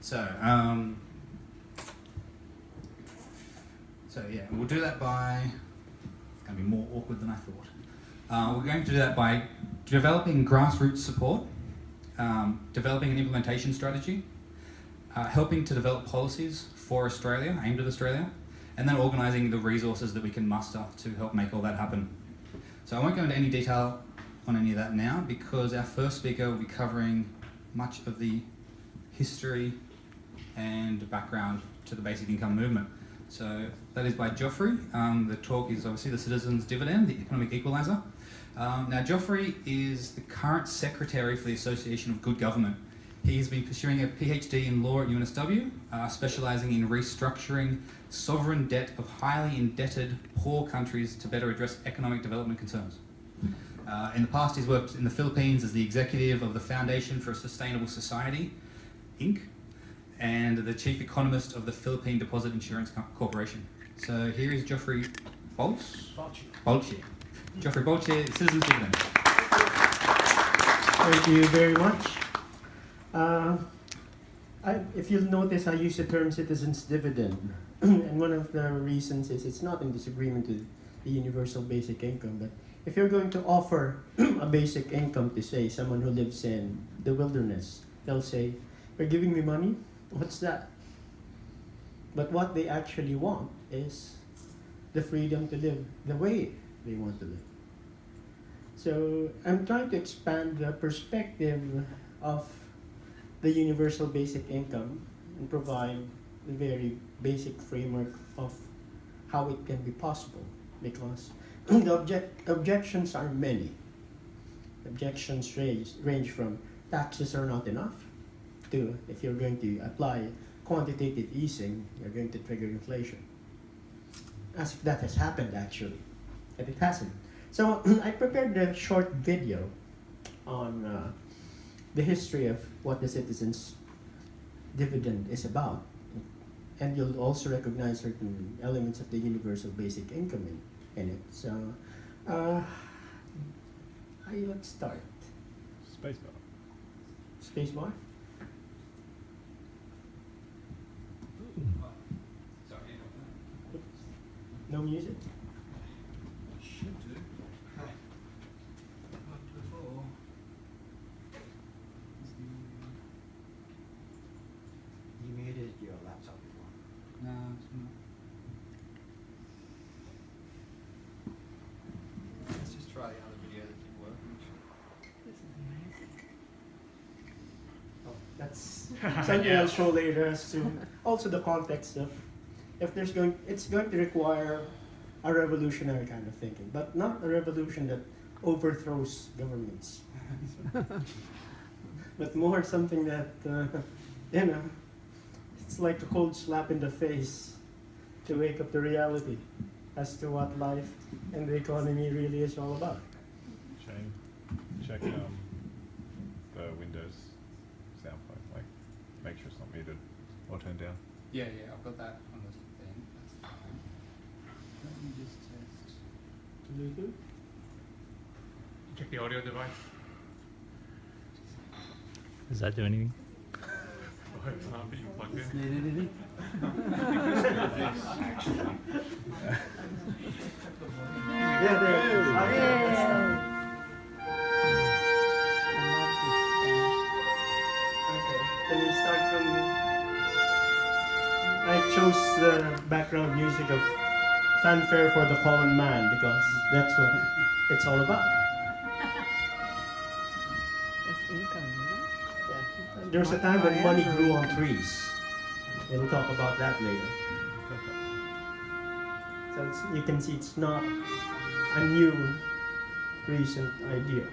So yeah, we'll do that by, it's going to be more awkward than I thought. We're going to do that by developing grassroots support, developing an implementation strategy, helping to develop policies for Australia, aimed at Australia, and then organising the resources that we can muster to help make all that happen. So I won't go into any detail on any of that now because our first speaker will be covering much of the history and background to the basic income movement. So that is by Joffre. The talk is obviously the Citizens' Dividend, the Economic Equalizer. Now Joffre is the current Secretary for the Association of Good Government. He's been pursuing a PhD in law at UNSW, specialising in restructuring sovereign debt of highly indebted poor countries to better address economic development concerns. In the past, he's worked in the Philippines as the executive of the Foundation for a Sustainable Society, Inc., and the chief economist of the Philippine Deposit Insurance Corporation. So here is Joffre Balce. Joffre Balce, Citizens' Dividend. Thank you very much. If you'll notice, I use the term citizens' dividend. And one of the reasons is it's not in disagreement with the universal basic income, but if you're going to offer a basic income to, say, someone who lives in the wilderness, they'll say, "You're giving me money? What's that?" But what they actually want is the freedom to live the way they want to live. So I'm trying to expand the perspective of the universal basic income and provide a very basic framework of how it can be possible, because the objections are many. Objections range from taxes are not enough to, if you're going to apply quantitative easing, you're going to trigger inflation. As if that has happened actually, but it hasn't. So I prepared a short video on the history of what the citizens' dividend is about. And you'll also recognize certain elements of the universal basic income in it. So let's start. Spacebar. Spacebar? No music? Should do. But before. You muted your laptop before. No, it's not. Let's just try the other video that did work. That's something I'll show later as to also the context of if it's going to require a revolutionary kind of thinking, but not a revolution that overthrows governments, but more something that it's like a cold slap in the face to wake up to reality as to what life and the economy really is all about. Shane, check the Windows sound point, like make sure it's not muted or turned down. Yeah, I've got that on the thing. That's fine. Let me just test. Check the audio device. Does that do anything? I hope it's not being plugged in. Yeah, there it is. Okay, let me start from. I chose the background music of Fanfare for the Common Man because that's what it's all about. That's income, isn't it? Yeah. There's a time when money grew on trees. We'll talk about that later. So you can see it's not a new, recent idea.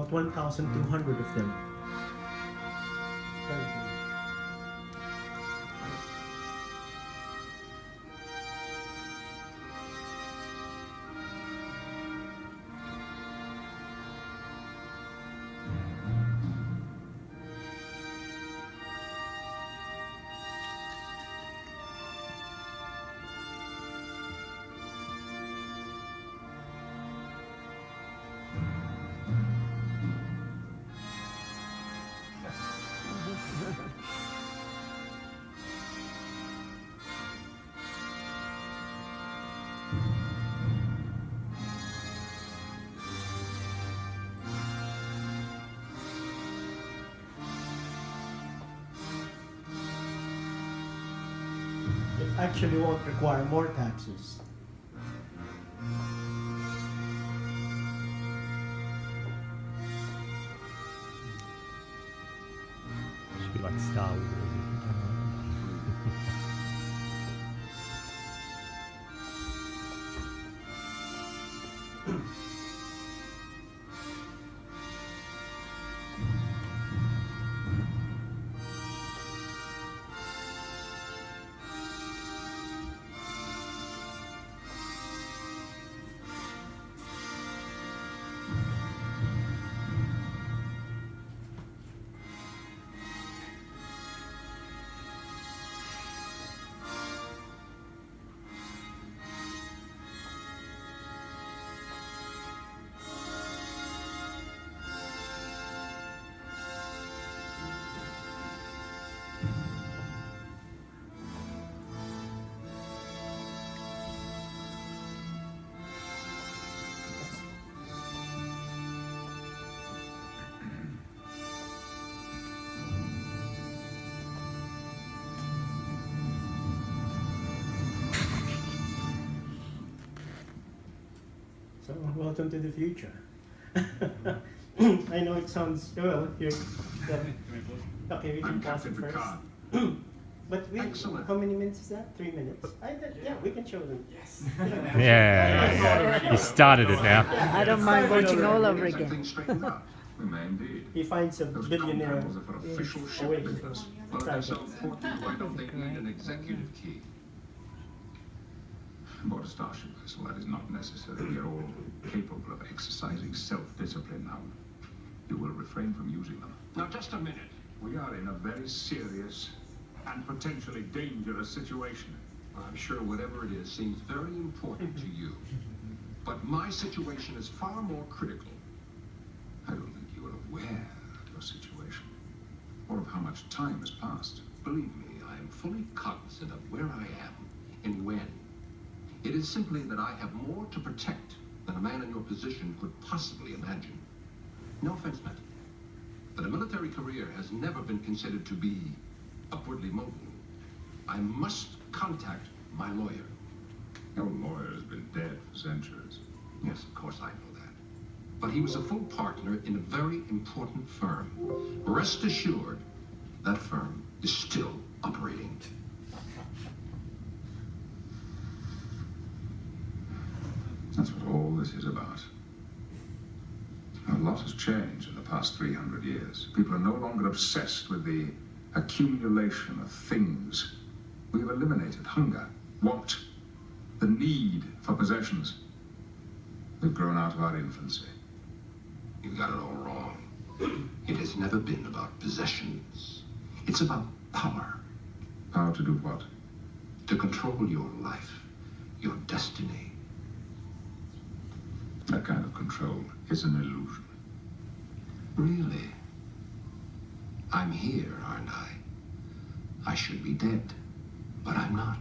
about 1,200 of them. It actually won't require more taxes. Should be like Star Wars. So, welcome to the future. I know it sounds, well, here, okay, we can pause it first. But we, how many minutes is that? 3 minutes? Yeah, we can show them. Yes. Yeah. You started it now. I don't mind watching all over again. We may indeed. He finds a Those billionaire. compounds are for official Yes. ship Away. business. Well, if they're so important, why don't they need an executive key? Aboard a starship vessel, that is not necessary. We are all capable of exercising self-discipline now. You will refrain from using them. Now, just a minute. We are in a very serious and potentially dangerous situation. I'm sure whatever it is seems very important to you. But my situation is far more critical. I don't think you are aware of your situation, or of how much time has passed. Believe me, I am fully cognizant of where I am and when. It is simply that I have more to protect than a man in your position could possibly imagine. No offense meant. But a military career has never been considered to be upwardly mobile. I must contact my lawyer. Your lawyer has been dead for centuries. Yes, of course I know that. But he was a full partner in a very important firm. Rest assured, that firm is still operating. That's what all this is about. A lot has changed in the past 300 years. People are no longer obsessed with the accumulation of things. We have eliminated hunger, want, the need for possessions. We've grown out of our infancy. You got it all wrong. It has never been about possessions. It's about power. Power to do what? To control your life, your destiny. That kind of control is an illusion. Really? I'm here, aren't I? I should be dead, but I'm not.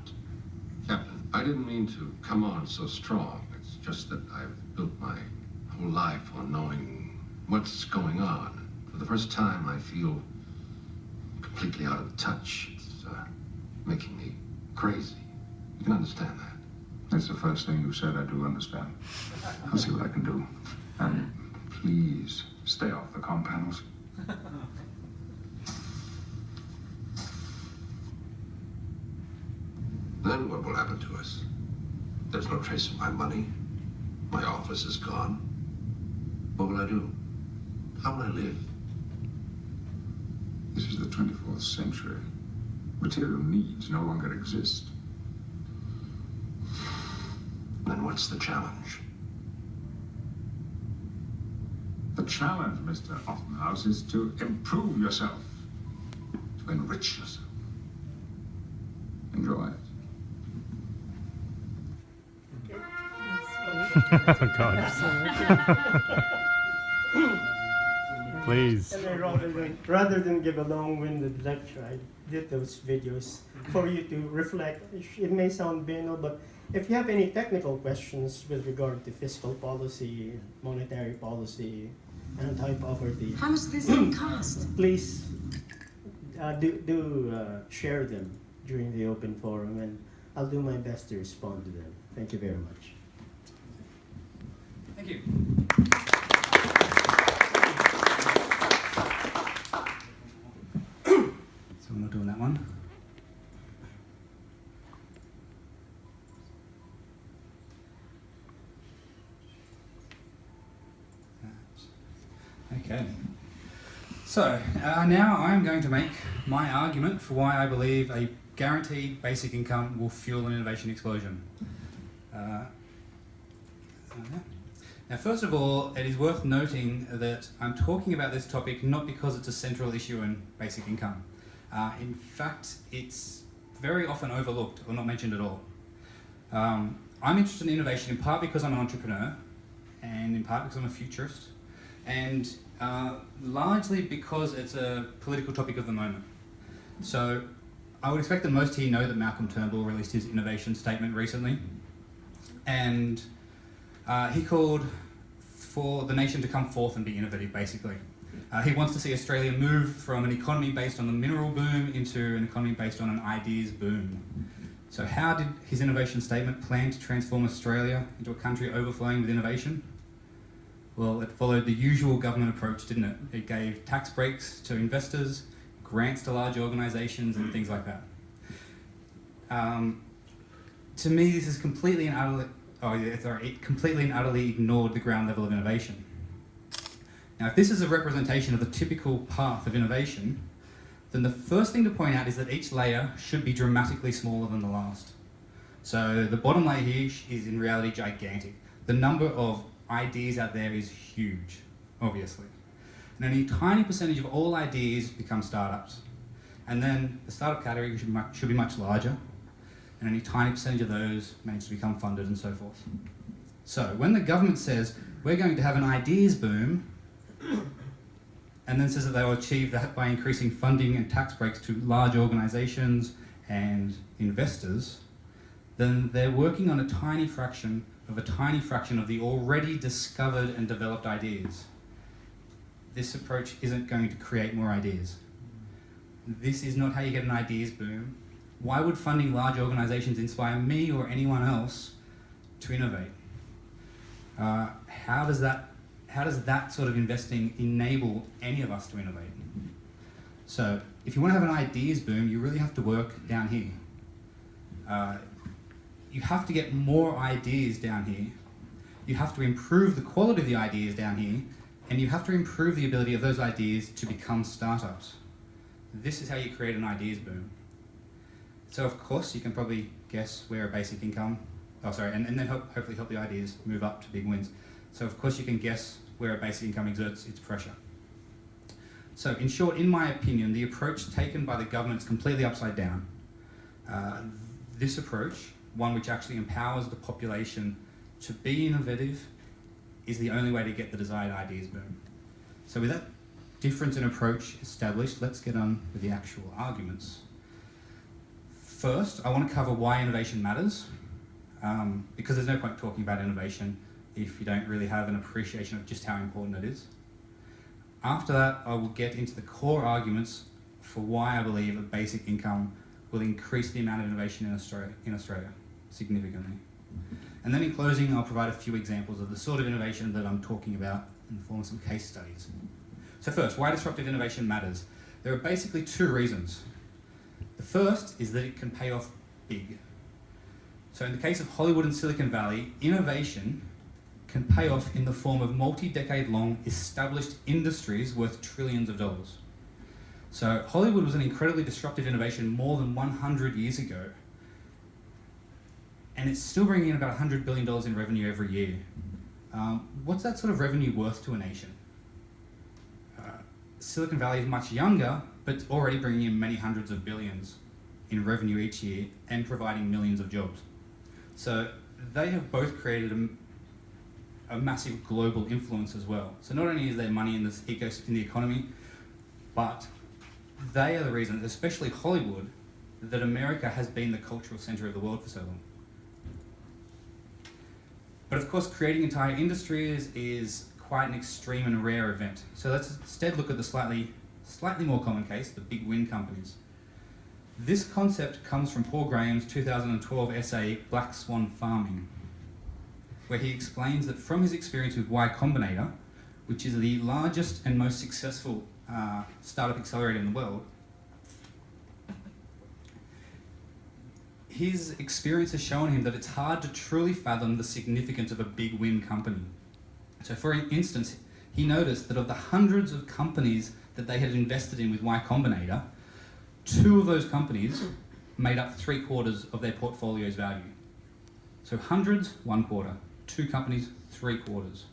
Captain, I didn't mean to come on so strong. It's just that I've built my whole life on knowing what's going on. For the first time, I feel completely out of touch. It's making me crazy. You can understand that. That's the first thing you said I do understand. I'll see what I can do. And please, stay off the comm panels. Then what will happen to us? There's no trace of my money. My office is gone. What will I do? How will I live? This is the 24th century. Material needs no longer exist. Then what's the challenge? The challenge, Mr. Offenhouse, is to improve yourself, to enrich yourself. Enjoy it. Oh, God. Please. And I rather than give a long-winded lecture, I did those videos for you to reflect. It may sound banal, but if you have any technical questions with regard to fiscal policy, monetary policy, anti-poverty, How much does this cost? please do share them during the open forum, and I'll do my best to respond to them. Thank you very much. Thank you. So we're not doing that one. Okay. So now I'm going to make my argument for why I believe a guaranteed basic income will fuel an innovation explosion. Now, first of all, it is worth noting that I'm talking about this topic not because it's a central issue in basic income. In fact, it's very often overlooked or not mentioned at all. I'm interested in innovation in part because I'm an entrepreneur, and in part because I'm a futurist, and largely because it's a political topic of the moment. So I would expect that most here know that Malcolm Turnbull released his innovation statement recently, and he called for the nation to come forth and be innovative, basically. He wants to see Australia move from an economy based on the mineral boom into an economy based on an ideas boom. So how did his innovation statement plan to transform Australia into a country overflowing with innovation? Well, it followed the usual government approach, didn't it? It gave tax breaks to investors, grants to large organisations, and things like that. To me, this is completely and utterly, it completely and utterly ignored the ground level of innovation. Now, if this is a representation of the typical path of innovation, then the first thing to point out is that each layer should be dramatically smaller than the last. So the bottom layer here is in reality gigantic. The number of ideas out there is huge, obviously. And only a tiny percentage of all ideas become startups. And then the startup category should be much larger, and only a tiny percentage of those manage to become funded and so forth. So when the government says, we're going to have an ideas boom, and then says that they will achieve that by increasing funding and tax breaks to large organisations and investors, then they're working on a tiny fraction of the already discovered and developed ideas. This approach isn't going to create more ideas. This is not how you get an ideas boom. Why would funding large organisations inspire me or anyone else to innovate? How does that sort of investing enable any of us to innovate? So if you want to have an ideas boom, you really have to work down here. You have to get more ideas down here. You have to improve the quality of the ideas down here, and you have to improve the ability of those ideas to become startups. This is how you create an ideas boom. So of course you can probably guess where a basic income, and then hopefully help the ideas move up to big wins. So of course you can guess where a basic income exerts its pressure. So in short, in my opinion, the approach taken by the government is completely upside down. This approach, one which actually empowers the population to be innovative, is the only way to get the desired ideas boom. So with that difference in approach established, let's get on with the actual arguments. First, I want to cover why innovation matters, because there's no point talking about innovation if you don't really have an appreciation of just how important it is. After that, I will get into the core arguments for why I believe a basic income will increase the amount of innovation in Australia significantly. And then in closing, I'll provide a few examples of the sort of innovation that I'm talking about in the form of some case studies. So first, why disruptive innovation matters. There are basically two reasons. The first is that it can pay off big. So in the case of Hollywood and Silicon Valley, innovation can pay off in the form of multi-decade-long established industries worth trillions of dollars. So Hollywood was an incredibly disruptive innovation more than 100 years ago, and it's still bringing in about $100 billion in revenue every year. What's that sort of revenue worth to a nation? Silicon Valley is much younger, but it's already bringing in many hundreds of billions in revenue each year and providing millions of jobs. So they have both created a massive global influence as well. So not only is there money in this in the economy, but they are the reason, especially Hollywood, that America has been the cultural center of the world for so long. But of course, creating entire industries is quite an extreme and rare event. So let's instead look at the slightly more common case, the big wind companies. This concept comes from Paul Graham's 2012 essay, Black Swan Farming, where he explains that from his experience with Y Combinator, which is the largest and most successful startup accelerator in the world, his experience has shown him that it's hard to truly fathom the significance of a big wind company. So for instance, he noticed that of the hundreds of companies that they had invested in with Y Combinator, 2 of those companies made up 3/4 of their portfolio's value. So hundreds, 1/4. 2 companies, 3/4.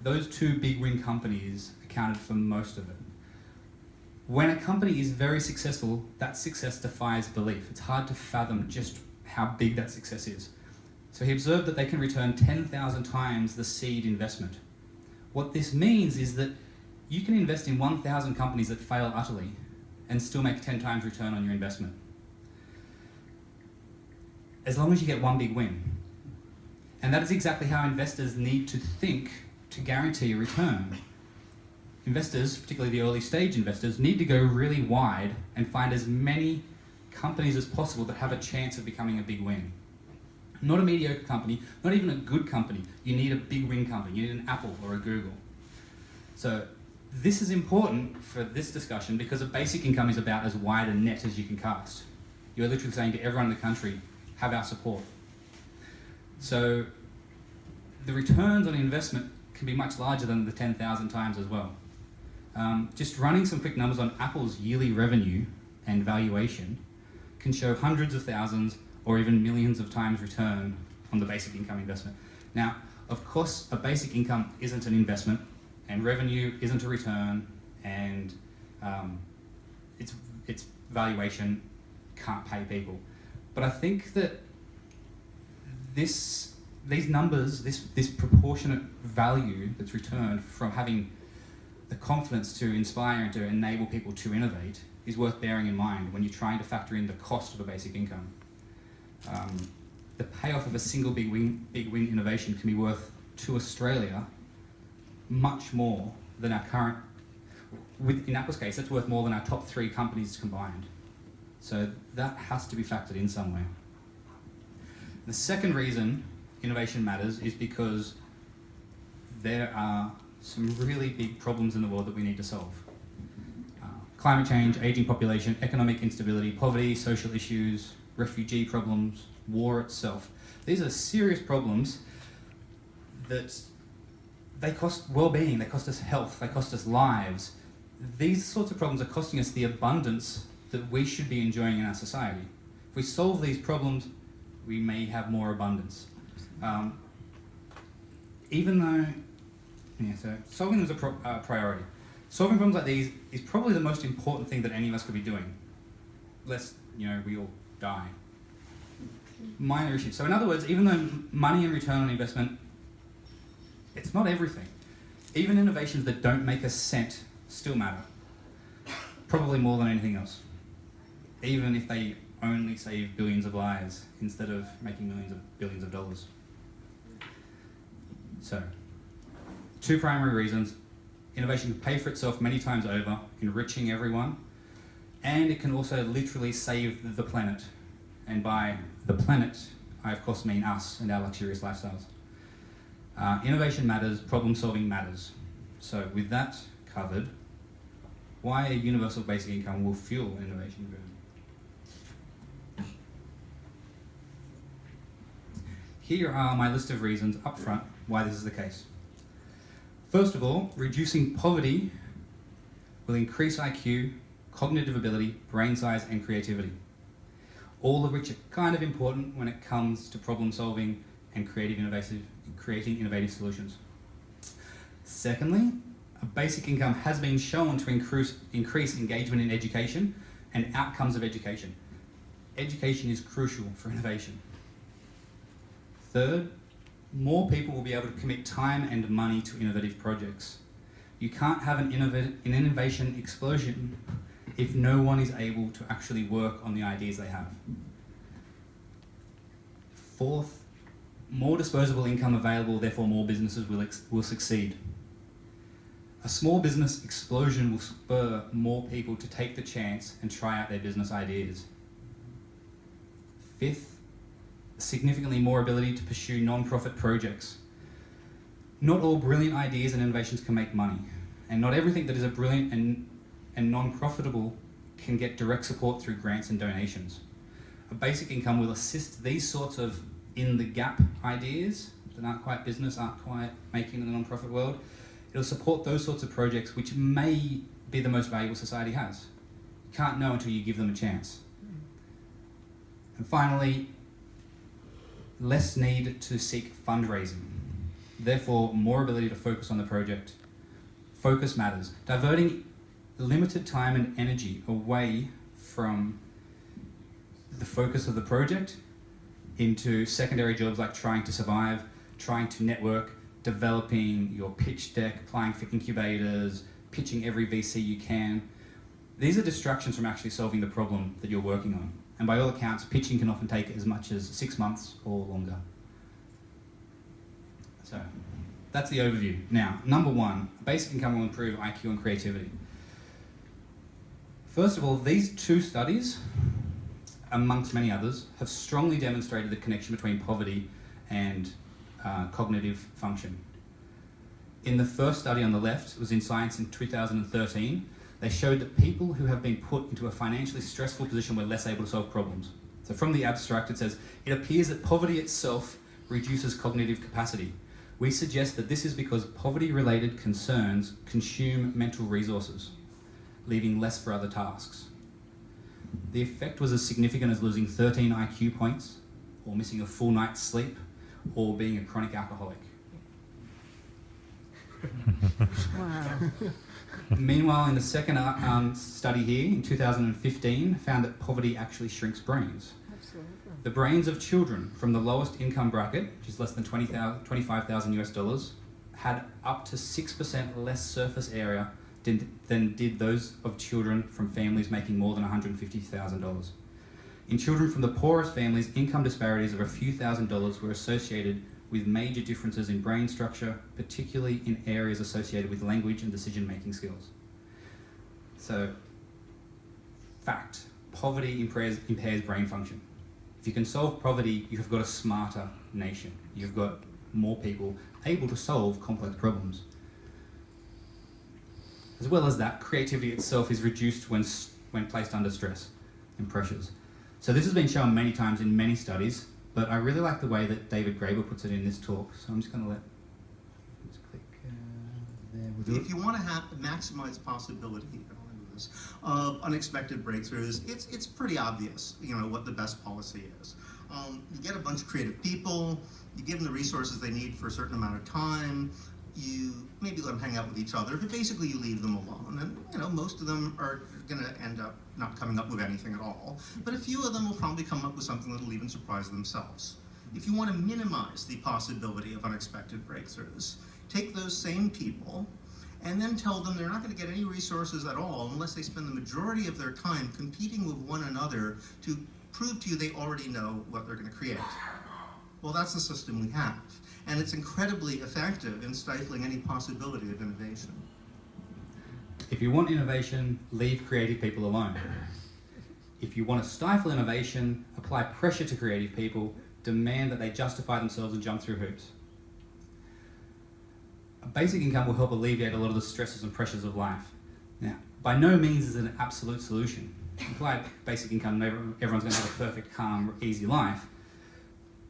Those 2 big wind companies accounted for most of it. When a company is very successful, that success defies belief. It's hard to fathom just how big that success is. So he observed that they can return 10,000 times the seed investment. What this means is that you can invest in 1,000 companies that fail utterly and still make 10 times return on your investment, as long as you get one big win. And that is exactly how investors need to think to guarantee a return. Investors, particularly the early stage investors, need to go really wide and find as many companies as possible that have a chance of becoming a big win. Not a mediocre company, not even a good company. You need a big win company. You need an Apple or a Google. So this is important for this discussion because a basic income is about as wide a net as you can cast. You're literally saying to everyone in the country, have our support. So the returns on investment can be much larger than the 10,000 times as well. Just running some quick numbers on Apple's yearly revenue and valuation can show hundreds of thousands or even millions of times return on the basic income investment. Now, of course, a basic income isn't an investment, and revenue isn't a return, and its valuation can't pay people. But I think that these numbers, this proportionate value that's returned from having the confidence to inspire and to enable people to innovate is worth bearing in mind when you're trying to factor in the cost of a basic income. The payoff of a single big win innovation can be worth to Australia much more than our current, in Apple's case, that's worth more than our top 3 companies combined. So that has to be factored in somewhere. The second reason innovation matters is because there are some really big problems in the world that we need to solve. Climate change, aging population, economic instability, poverty, social issues, refugee problems, war itself. These are serious problems that they cost well-being, they cost us health, they cost us lives. These sorts of problems are costing us the abundance that we should be enjoying in our society. If we solve these problems, we may have more abundance. Even though, so solving them is a priority. Solving problems like these is probably the most important thing that any of us could be doing, lest, we all die. Minor issues. So in other words, even though money and return on investment, it's not everything. Even innovations that don't make a cent still matter. Probably more than anything else. Even if they only save billions of lives instead of making billions of dollars. So, 2 primary reasons. Innovation can pay for itself many times over, enriching everyone, and it can also literally save the planet. And by the planet, I of course mean us and our luxurious lifestyles. Innovation matters, problem solving matters. So with that covered, why a universal basic income will fuel innovation boom. Here are my list of reasons up front why this is the case. First of all, reducing poverty will increase IQ, cognitive ability, brain size, and creativity, all of which are kind of important when it comes to problem solving and creating innovative solutions. Secondly, a basic income has been shown to increase engagement in education and outcomes of education. Education is crucial for innovation. Third, more people will be able to commit time and money to innovative projects. You can't have an innovation explosion if no one is able to actually work on the ideas they have. Fourth, more disposable income available, therefore more businesses will succeed. A small business explosion will spur more people to take the chance and try out their business ideas. Fifth, significantly more ability to pursue non-profit projects. Not all brilliant ideas and innovations can make money, and not everything that is a brilliant and non-profitable can get direct support through grants and donations. A basic income will assist these sorts of in-the-gap ideas that aren't quite business, aren't quite making in the non-profit world. It'll support those sorts of projects which may be the most valuable society has. You can't know until you give them a chance. And finally, less need to seek fundraising. Therefore, more ability to focus on the project. Focus matters. Diverting limited time and energy away from the focus of the project into secondary jobs like trying to survive, trying to network, developing your pitch deck, applying for incubators, pitching every VC you can. These are distractions from actually solving the problem that you're working on. And by all accounts, pitching can often take as much as 6 months or longer. So that's the overview. Now, number one, basic income will improve IQ and creativity. First of all, these two studies, amongst many others, have strongly demonstrated the connection between poverty and cognitive function. In the first study on the left, it was in Science in 2013, they showed that people who have been put into a financially stressful position were less able to solve problems. So from the abstract, it says, it appears that poverty itself reduces cognitive capacity. We suggest that this is because poverty-related concerns consume mental resources, leaving less for other tasks. The effect was as significant as losing 13 IQ points, or missing a full night's sleep, or being a chronic alcoholic. Wow. Meanwhile, in the second study here, in 2015, found that poverty actually shrinks brains. Absolutely. The brains of children from the lowest income bracket, which is less than $25,000 US, had up to 6% less surface area than did those of children from families making more than $150,000. In children from the poorest families, income disparities of a few $1,000s were associated with major differences in brain structure, particularly in areas associated with language and decision-making skills. So, fact, poverty impairs brain function. If you can solve poverty, you have got a smarter nation. You've got more people able to solve complex problems. As well as that, creativity itself is reduced when placed under stress and pressures. So this has been shown many times in many studies, but I really like the way that David Graeber puts it in this talk. So I'm just going to let's click there. We'll do if you want to maximize possibility, of unexpected breakthroughs, it's pretty obvious, what the best policy is. You get a bunch of creative people, you give them the resources they need for a certain amount of time, you maybe let them hang out with each other, but basically you leave them alone. And most of them are going to end up not coming up with anything at all. But a few of them will probably come up with something that will even surprise themselves. If you want to minimize the possibility of unexpected breakthroughs, take those same people and then tell them they're not going to get any resources at all unless they spend the majority of their time competing with one another to prove to you they already know what they're going to create. Well, that's the system we have. And it's incredibly effective in stifling any possibility of innovation. If you want innovation, leave creative people alone. If you want to stifle innovation, apply pressure to creative people, demand that they justify themselves and jump through hoops. A basic income will help alleviate a lot of the stresses and pressures of life. Now, by no means is it an absolute solution. Apply basic income, everyone's going to have a perfect, calm, easy life.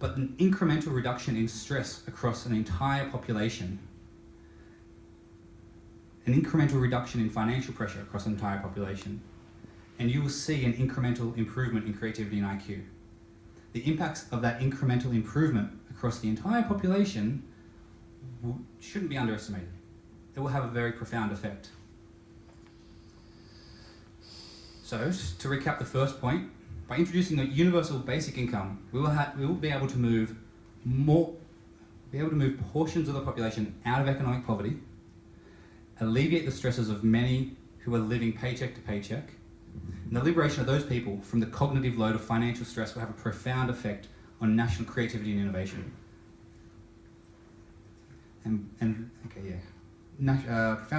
but an incremental reduction in stress across an entire population, an incremental reduction in financial pressure across an entire population, and you will see an incremental improvement in creativity and IQ. The impacts of that incremental improvement across the entire population shouldn't be underestimated. It will have a very profound effect. So, to recap the first point, by introducing a universal basic income, we will be able to move portions of the population out of economic poverty, alleviate the stresses of many who are living paycheck to paycheck, and the liberation of those people from the cognitive load of financial stress will have a profound effect on national creativity and innovation. Profound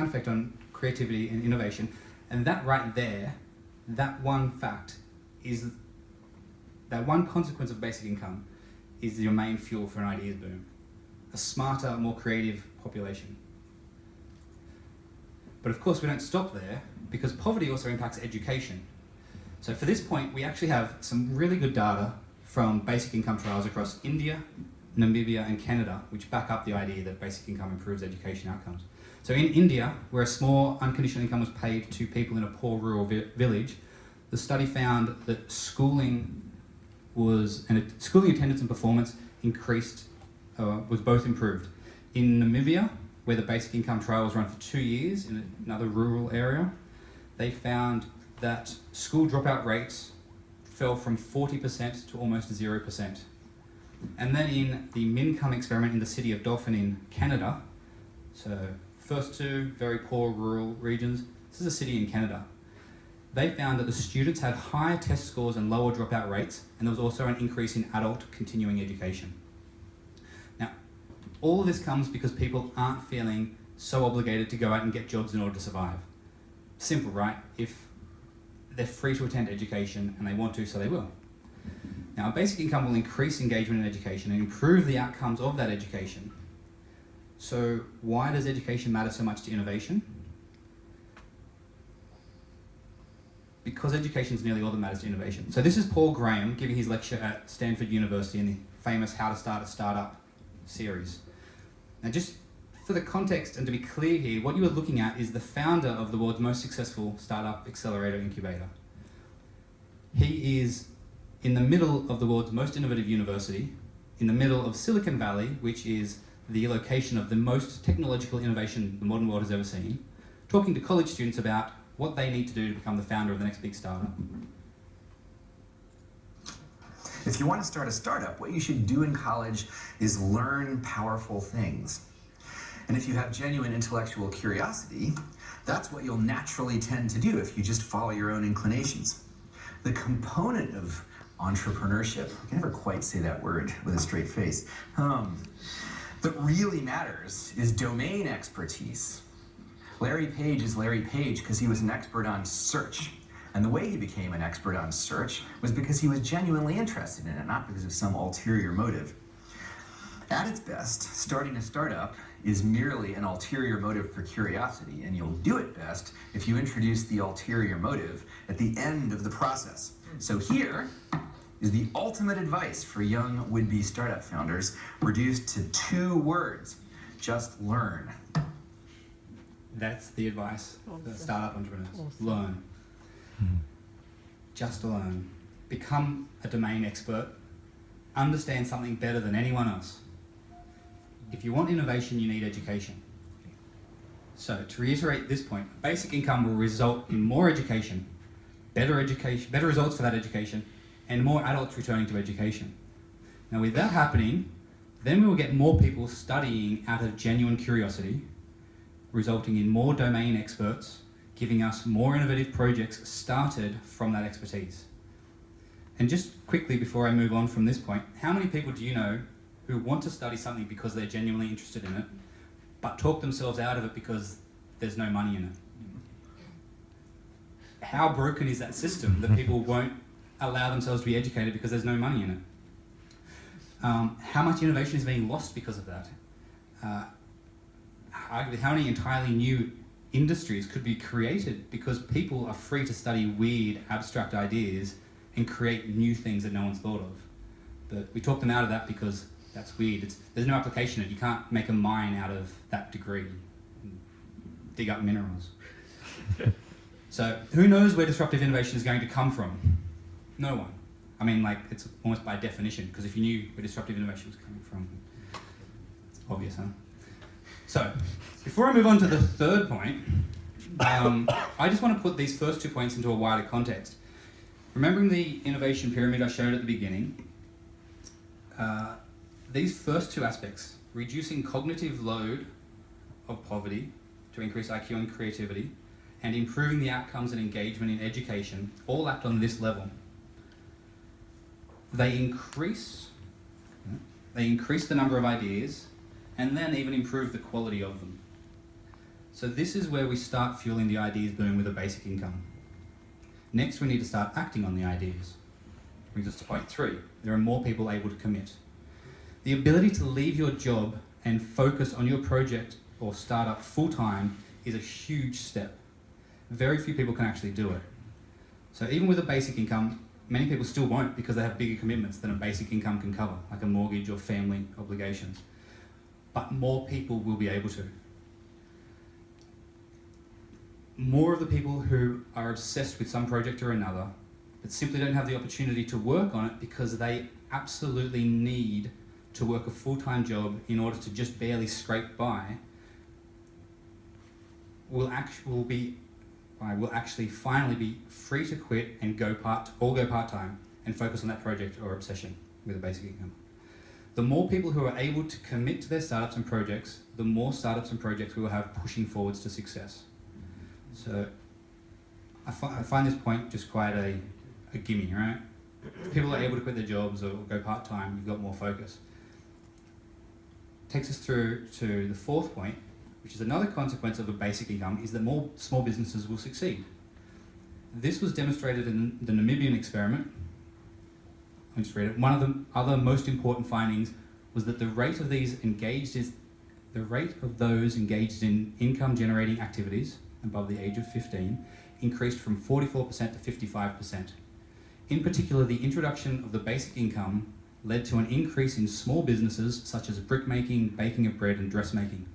effect on creativity and innovation, and that right there, that one fact is that one consequence of basic income is your main fuel for an ideas boom. A smarter, more creative population. But of course we don't stop there, because poverty also impacts education. So for this point, we actually have some really good data from basic income trials across India, Namibia and Canada, which back up the idea that basic income improves education outcomes. So in India, where a small unconditional income was paid to people in a poor rural village, the study found that schooling attendance and performance was both improved. In Namibia, where the basic income trial was run for 2 years in another rural area, they found that school dropout rates fell from 40% to almost 0%. And then in the Mincome experiment in the city of Dauphin in Canada, so first two very poor rural regions, this is a city in Canada. They found that the students had higher test scores and lower dropout rates, and there was also an increase in adult continuing education. Now, all of this comes because people aren't feeling so obligated to go out and get jobs in order to survive. Simple, right? If they're free to attend education and they want to, so they will. Now, basic income will increase engagement in education and improve the outcomes of that education. So why does education matter so much to innovation? Because education is nearly all that matters to innovation. So this is Paul Graham giving his lecture at Stanford University in the famous How to Start a Startup series. Now just for the context and to be clear here, what you are looking at is the founder of the world's most successful startup accelerator incubator. He is in the middle of the world's most innovative university, in the middle of Silicon Valley, which is the location of the most technological innovation the modern world has ever seen, talking to college students about what they need to do to become the founder of the next big startup. If you want to start a startup, what you should do in college is learn powerful things. And if you have genuine intellectual curiosity, that's what you'll naturally tend to do if you just follow your own inclinations. The component of entrepreneurship, I can never quite say that word with a straight face, that really matters is domain expertise. Larry Page is Larry Page because he was an expert on search. And the way he became an expert on search was because he was genuinely interested in it, not because of some ulterior motive. At its best, starting a startup is merely an ulterior motive for curiosity, and you'll do it best if you introduce the ulterior motive at the end of the process. So here is the ultimate advice for young would-be startup founders, reduced to 2 words: just learn. That's the advice for startup entrepreneurs. Awesome. Learn. Just learn. Become a domain expert. Understand something better than anyone else. If you want innovation, you need education. So, to reiterate this point, basic income will result in more education, better results for that education, and more adults returning to education. Now, with that happening, then we will get more people studying out of genuine curiosity, resulting in more domain experts, giving us more innovative projects started from that expertise. And just quickly before I move on from this point, how many people do you know who want to study something because they're genuinely interested in it, but talk themselves out of it because there's no money in it? How broken is that system that people won't allow themselves to be educated because there's no money in it? How much innovation is being lost because of that? Arguably, how many entirely new industries could be created because people are free to study weird, abstract ideas and create new things that no one's thought of? But we talked them out of that because that's weird. There's no application in it. You can't make a mine out of that degree, dig up minerals. So who knows where disruptive innovation is going to come from? No one. I mean, like, it's almost by definition, because if you knew where disruptive innovation was coming from, it's obvious, huh? So, before I move on to the third point, I just want to put these first 2 points into a wider context. Remembering the innovation pyramid I showed at the beginning, these first two aspects, reducing cognitive load of poverty to increase IQ and creativity, and improving the outcomes and engagement in education, all act on this level. They increase the number of ideas, and then even improve the quality of them. So this is where we start fueling the ideas boom with a basic income. Next, we need to start acting on the ideas. Brings us to point 3. There are more people able to commit. The ability to leave your job and focus on your project or startup full-time is a huge step. Very few people can actually do it. So even with a basic income, many people still won't because they have bigger commitments than a basic income can cover, like a mortgage or family obligations. But more people will be able to. More of the people who are obsessed with some project or another, but simply don't have the opportunity to work on it because they absolutely need to work a full-time job in order to just barely scrape by, will actually finally be free to quit and go part-time and focus on that project or obsession with a basic income. The more people who are able to commit to their startups and projects, the more startups and projects we will have pushing forwards to success. So I find this point just quite a gimme, right? If people are able to quit their jobs or go part-time, you've got more focus. Takes us through to the fourth point, which is another consequence of a basic income, is that more small businesses will succeed. This was demonstrated in the Namibian experiment. I'll just read it. One of the other most important findings was that the rate of those engaged in income-generating activities above the age of 15 increased from 44% to 55%. In particular, the introduction of the basic income led to an increase in small businesses such as brickmaking, baking of bread, and dressmaking.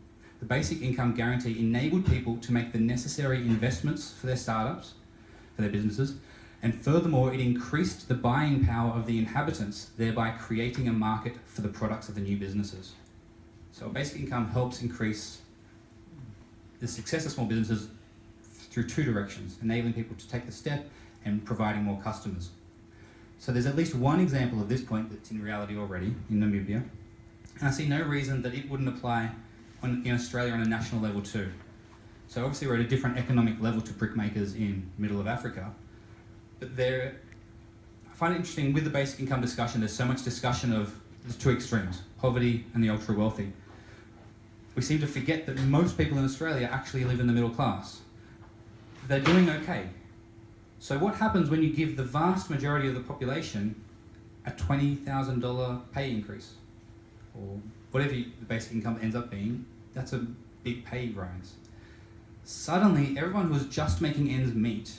The basic income guarantee enabled people to make the necessary investments for their startups, for their businesses, and furthermore, it increased the buying power of the inhabitants, thereby creating a market for the products of the new businesses. So a basic income helps increase the success of small businesses through two directions, enabling people to take the step and providing more customers. So there's at least one example of this point that's in reality already in Namibia, and I see no reason that it wouldn't apply in Australia on a national level too. So obviously we're at a different economic level to brickmakers in middle of Africa, but I find it interesting with the basic income discussion, there's so much discussion of there's two extremes, poverty and the ultra wealthy. We seem to forget that most people in Australia actually live in the middle class. They're doing okay. So what happens when you give the vast majority of the population a $20,000 pay increase? Or whatever the basic income ends up being, that's a big pay rise. Suddenly, everyone who was just making ends meet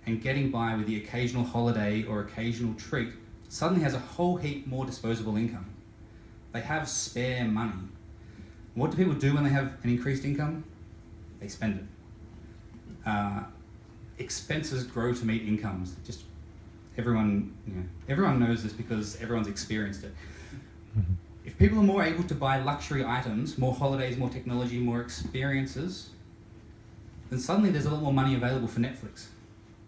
and getting by with the occasional holiday or occasional treat suddenly has a whole heap more disposable income. They have spare money. What do people do when they have an increased income? They spend it. Expenses grow to meet incomes. Just everyone knows this because everyone's experienced it. If people are more able to buy luxury items, more holidays, more technology, more experiences, then suddenly there's a lot more money available for Netflix.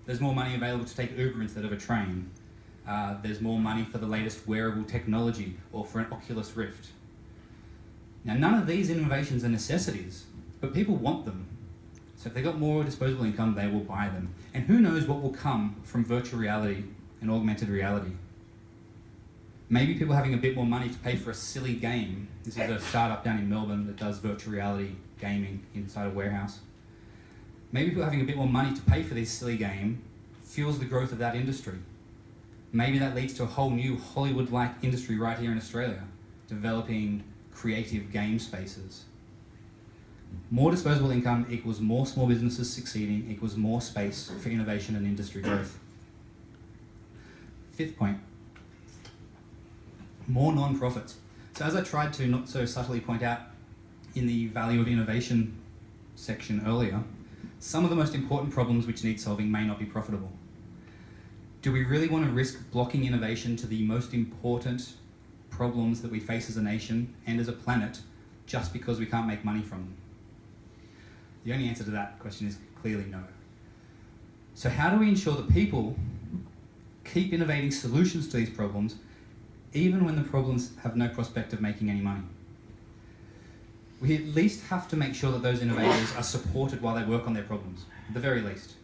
There's more money available to take Uber instead of a train. There's more money for the latest wearable technology or for an Oculus Rift. Now, none of these innovations are necessities, but people want them. So if they've got more disposable income, they will buy them. And who knows what will come from virtual reality and augmented reality. Maybe people having a bit more money to pay for a silly game. This is a startup down in Melbourne that does virtual reality gaming inside a warehouse. Maybe people having a bit more money to pay for this silly game fuels the growth of that industry. Maybe that leads to a whole new Hollywood-like industry right here in Australia, developing creative game spaces. More disposable income equals more small businesses succeeding, equals more space for innovation and industry growth. Fifth point. more non-profits. So as I tried to not so subtly point out in the value of innovation section earlier, some of the most important problems which need solving may not be profitable. Do we really want to risk blocking innovation to the most important problems that we face as a nation and as a planet just because we can't make money from them? The only answer to that question is clearly no. So how do we ensure that people keep innovating solutions to these problems even when the problems have no prospect of making any money? We at least have to make sure that those innovators are supported while they work on their problems, at the very least.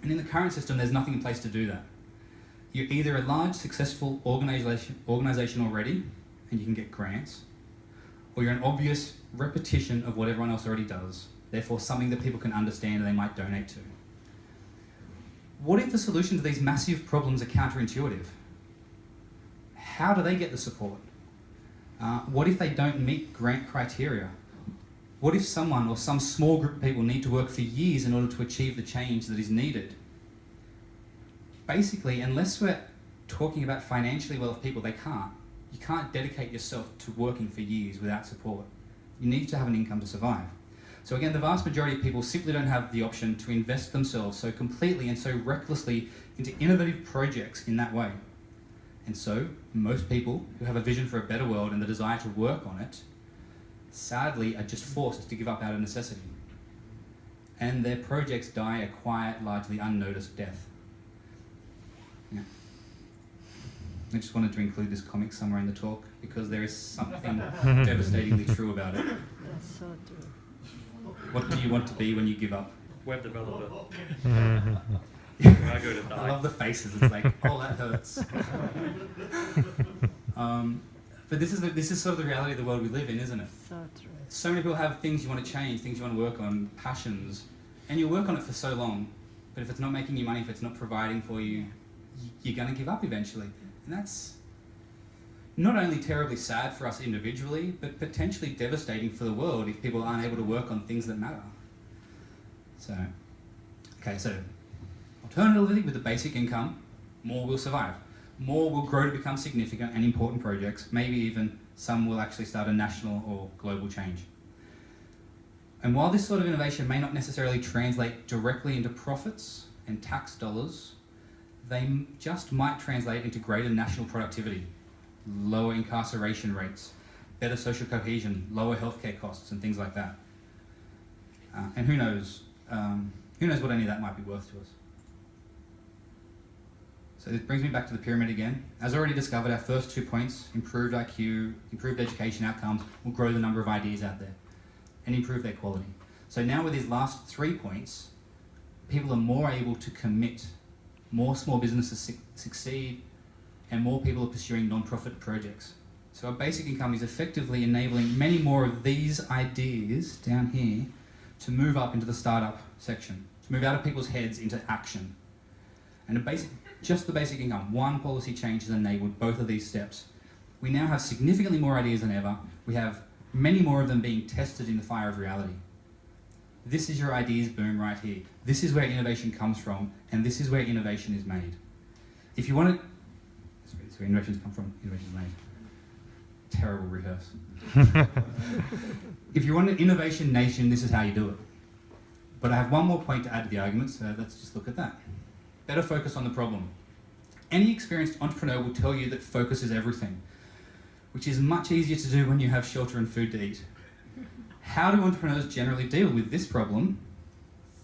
And in the current system, there's nothing in place to do that. You're either a large, successful organisation already, and you can get grants, or you're an obvious repetition of what everyone else already does, therefore something that people can understand and they might donate to. What if the solution to these massive problems are counterintuitive? How do they get the support? What if they don't meet grant criteria? What if someone or some small group of people need to work for years in order to achieve the change that is needed? Basically, unless we're talking about financially well-off people, you can't dedicate yourself to working for years without support. You need to have an income to survive. So again, the vast majority of people simply don't have the option to invest themselves so completely and so recklessly into innovative projects in that way. And so, most people who have a vision for a better world and the desire to work on it, sadly, are just forced to give up out of necessity. And their projects die a quiet, largely unnoticed death. Yeah. I just wanted to include this comic somewhere in the talk because there is something devastatingly true about it. That's so true. What do you want to be when you give up? Web developer. I go to die. I love the faces. It's like, oh, that hurts. But this is sort of the reality of the world we live in, isn't it? So true. So many people have things you want to change, things you want to work on, passions, and you work on it for so long. But if it's not making you money, if it's not providing for you, you're going to give up eventually. And that's not only terribly sad for us individually, but potentially devastating for the world if people aren't able to work on things that matter. So alternatively, with the basic income, more will survive. More will grow to become significant and important projects. Maybe even some will actually start a national or global change. And while this sort of innovation may not necessarily translate directly into profits and tax dollars, they just might translate into greater national productivity, lower incarceration rates, better social cohesion, lower healthcare costs, and things like that. And who knows what any of that might be worth to us. So this brings me back to the pyramid again. As already discovered, our first 2 points, improved IQ, improved education outcomes, will grow the number of ideas out there and improve their quality. So now with these last 3 points, people are more able to commit, more small businesses succeed, and more people are pursuing non-profit projects. So our basic income is effectively enabling many more of these ideas down here to move up into the startup section, to move out of people's heads into action. And just the basic income, one policy change has enabled both of these steps. We now have significantly more ideas than ever. We have many more of them being tested in the fire of reality. This is your ideas boom right here. This is where innovation comes from, and this is where innovation is made. If you want to... That's where innovations come from, innovation is made. Terrible rehearse. If you want an innovation nation, this is how you do it. But I have one more point to add to the argument, so let's just look at that. Better focus on the problem. Any experienced entrepreneur will tell you that focus is everything, which is much easier to do when you have shelter and food to eat. How do entrepreneurs generally deal with this problem?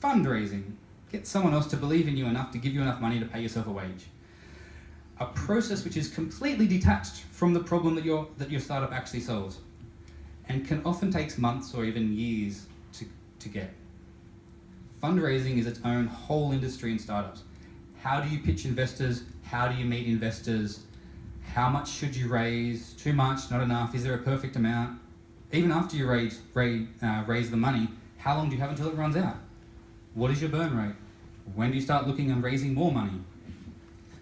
Fundraising. Get someone else to believe in you enough to give you enough money to pay yourself a wage. A process which is completely detached from the problem that your startup actually solves, and can often take months or even years to get. Fundraising is its own whole industry in startups. How do you pitch investors? How do you meet investors? How much should you raise? Too much? Not enough? Is there a perfect amount? Even after you raise the money, how long do you have until it runs out? What is your burn rate? When do you start looking and raising more money?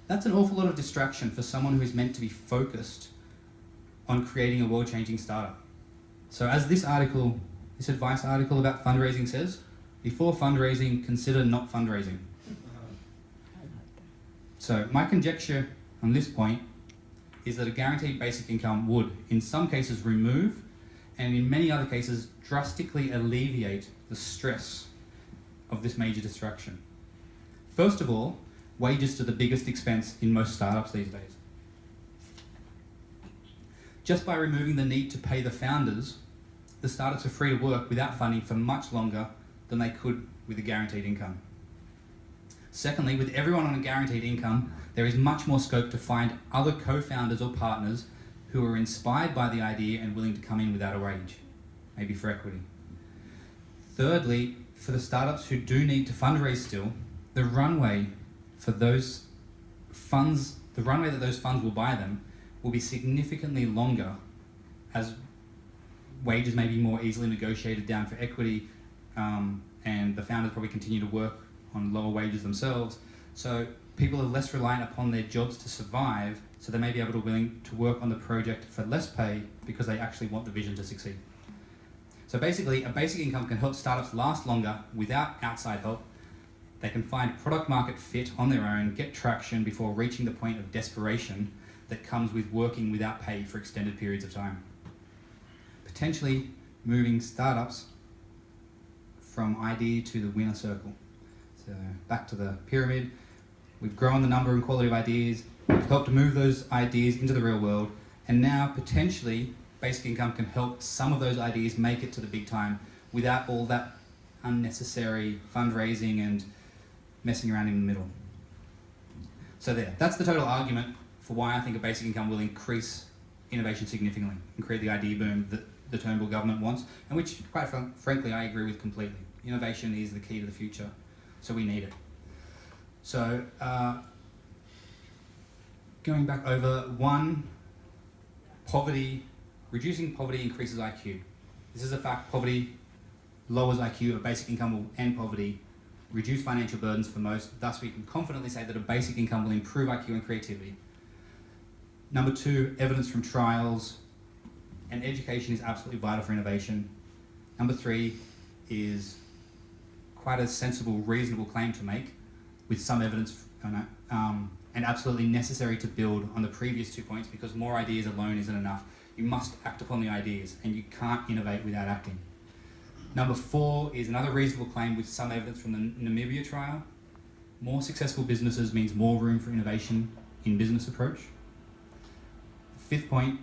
That's an awful lot of distraction for someone who is meant to be focused on creating a world-changing startup. So as this advice article about fundraising says, before fundraising, consider not fundraising. So my conjecture on this point is that a guaranteed basic income would, in some cases, remove, and in many other cases, drastically alleviate the stress of this major disruption. First of all, wages are the biggest expense in most startups these days. Just by removing the need to pay the founders, the startups are free to work without funding for much longer than they could with a guaranteed income. Secondly, with everyone on a guaranteed income, there is much more scope to find other co-founders or partners who are inspired by the idea and willing to come in without a wage, maybe for equity. Thirdly, for the startups who do need to fundraise still, the runway for those funds, the runway that those funds will buy them, will be significantly longer as wages may be more easily negotiated down for equity, and the founders probably continue to work on lower wages themselves. So people are less reliant upon their jobs to survive, so they may be able to willing to work on the project for less pay because they actually want the vision to succeed. So basically, a basic income can help startups last longer without outside help. They can find product market fit on their own, get traction before reaching the point of desperation that comes with working without pay for extended periods of time. Potentially moving startups from idea to the winner circle. So back to the pyramid, we've grown the number and quality of ideas, we've helped to move those ideas into the real world, and now potentially basic income can help some of those ideas make it to the big time without all that unnecessary fundraising and messing around in the middle. So that's the total argument for why I think a basic income will increase innovation significantly and create the idea boom that the Turnbull government wants, and which, quite frankly, I agree with completely. Innovation is the key to the future, so we need it. So, going back over one, reducing poverty increases IQ. This is a fact. Poverty lowers IQ, a basic income will end poverty, reduce financial burdens for most, thus we can confidently say that a basic income will improve IQ and creativity. Number two, evidence from trials, and education is absolutely vital for innovation. Number three is quite a sensible, reasonable claim to make with some evidence and absolutely necessary to build on the previous 2 points, because more ideas alone isn't enough. You must act upon the ideas, and you can't innovate without acting. Number four is another reasonable claim with some evidence from the Namibia trial. More successful businesses means more room for innovation in business approach. Fifth point,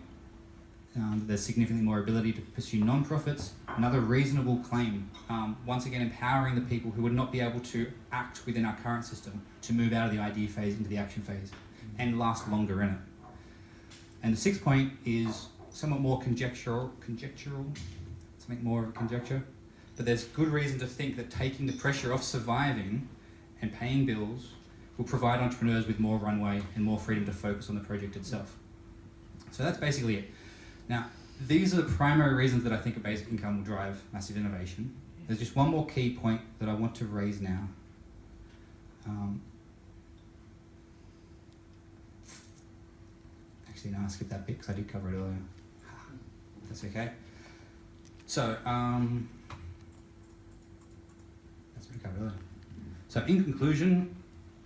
there's significantly more ability to pursue non-profits. Another reasonable claim, once again empowering the people who would not be able to act within our current system to move out of the idea phase into the action phase and last longer in it. And the sixth point is somewhat more conjectural, something more of a conjecture, but there's good reason to think that taking the pressure off surviving and paying bills will provide entrepreneurs with more runway and more freedom to focus on the project itself. So that's basically it. Now, these are the primary reasons that I think a basic income will drive massive innovation. There's just one more key point that I want to raise now. Actually, no, I'll skip that bit because I did cover it earlier. That's okay. So, that's what I covered earlier. So, in conclusion,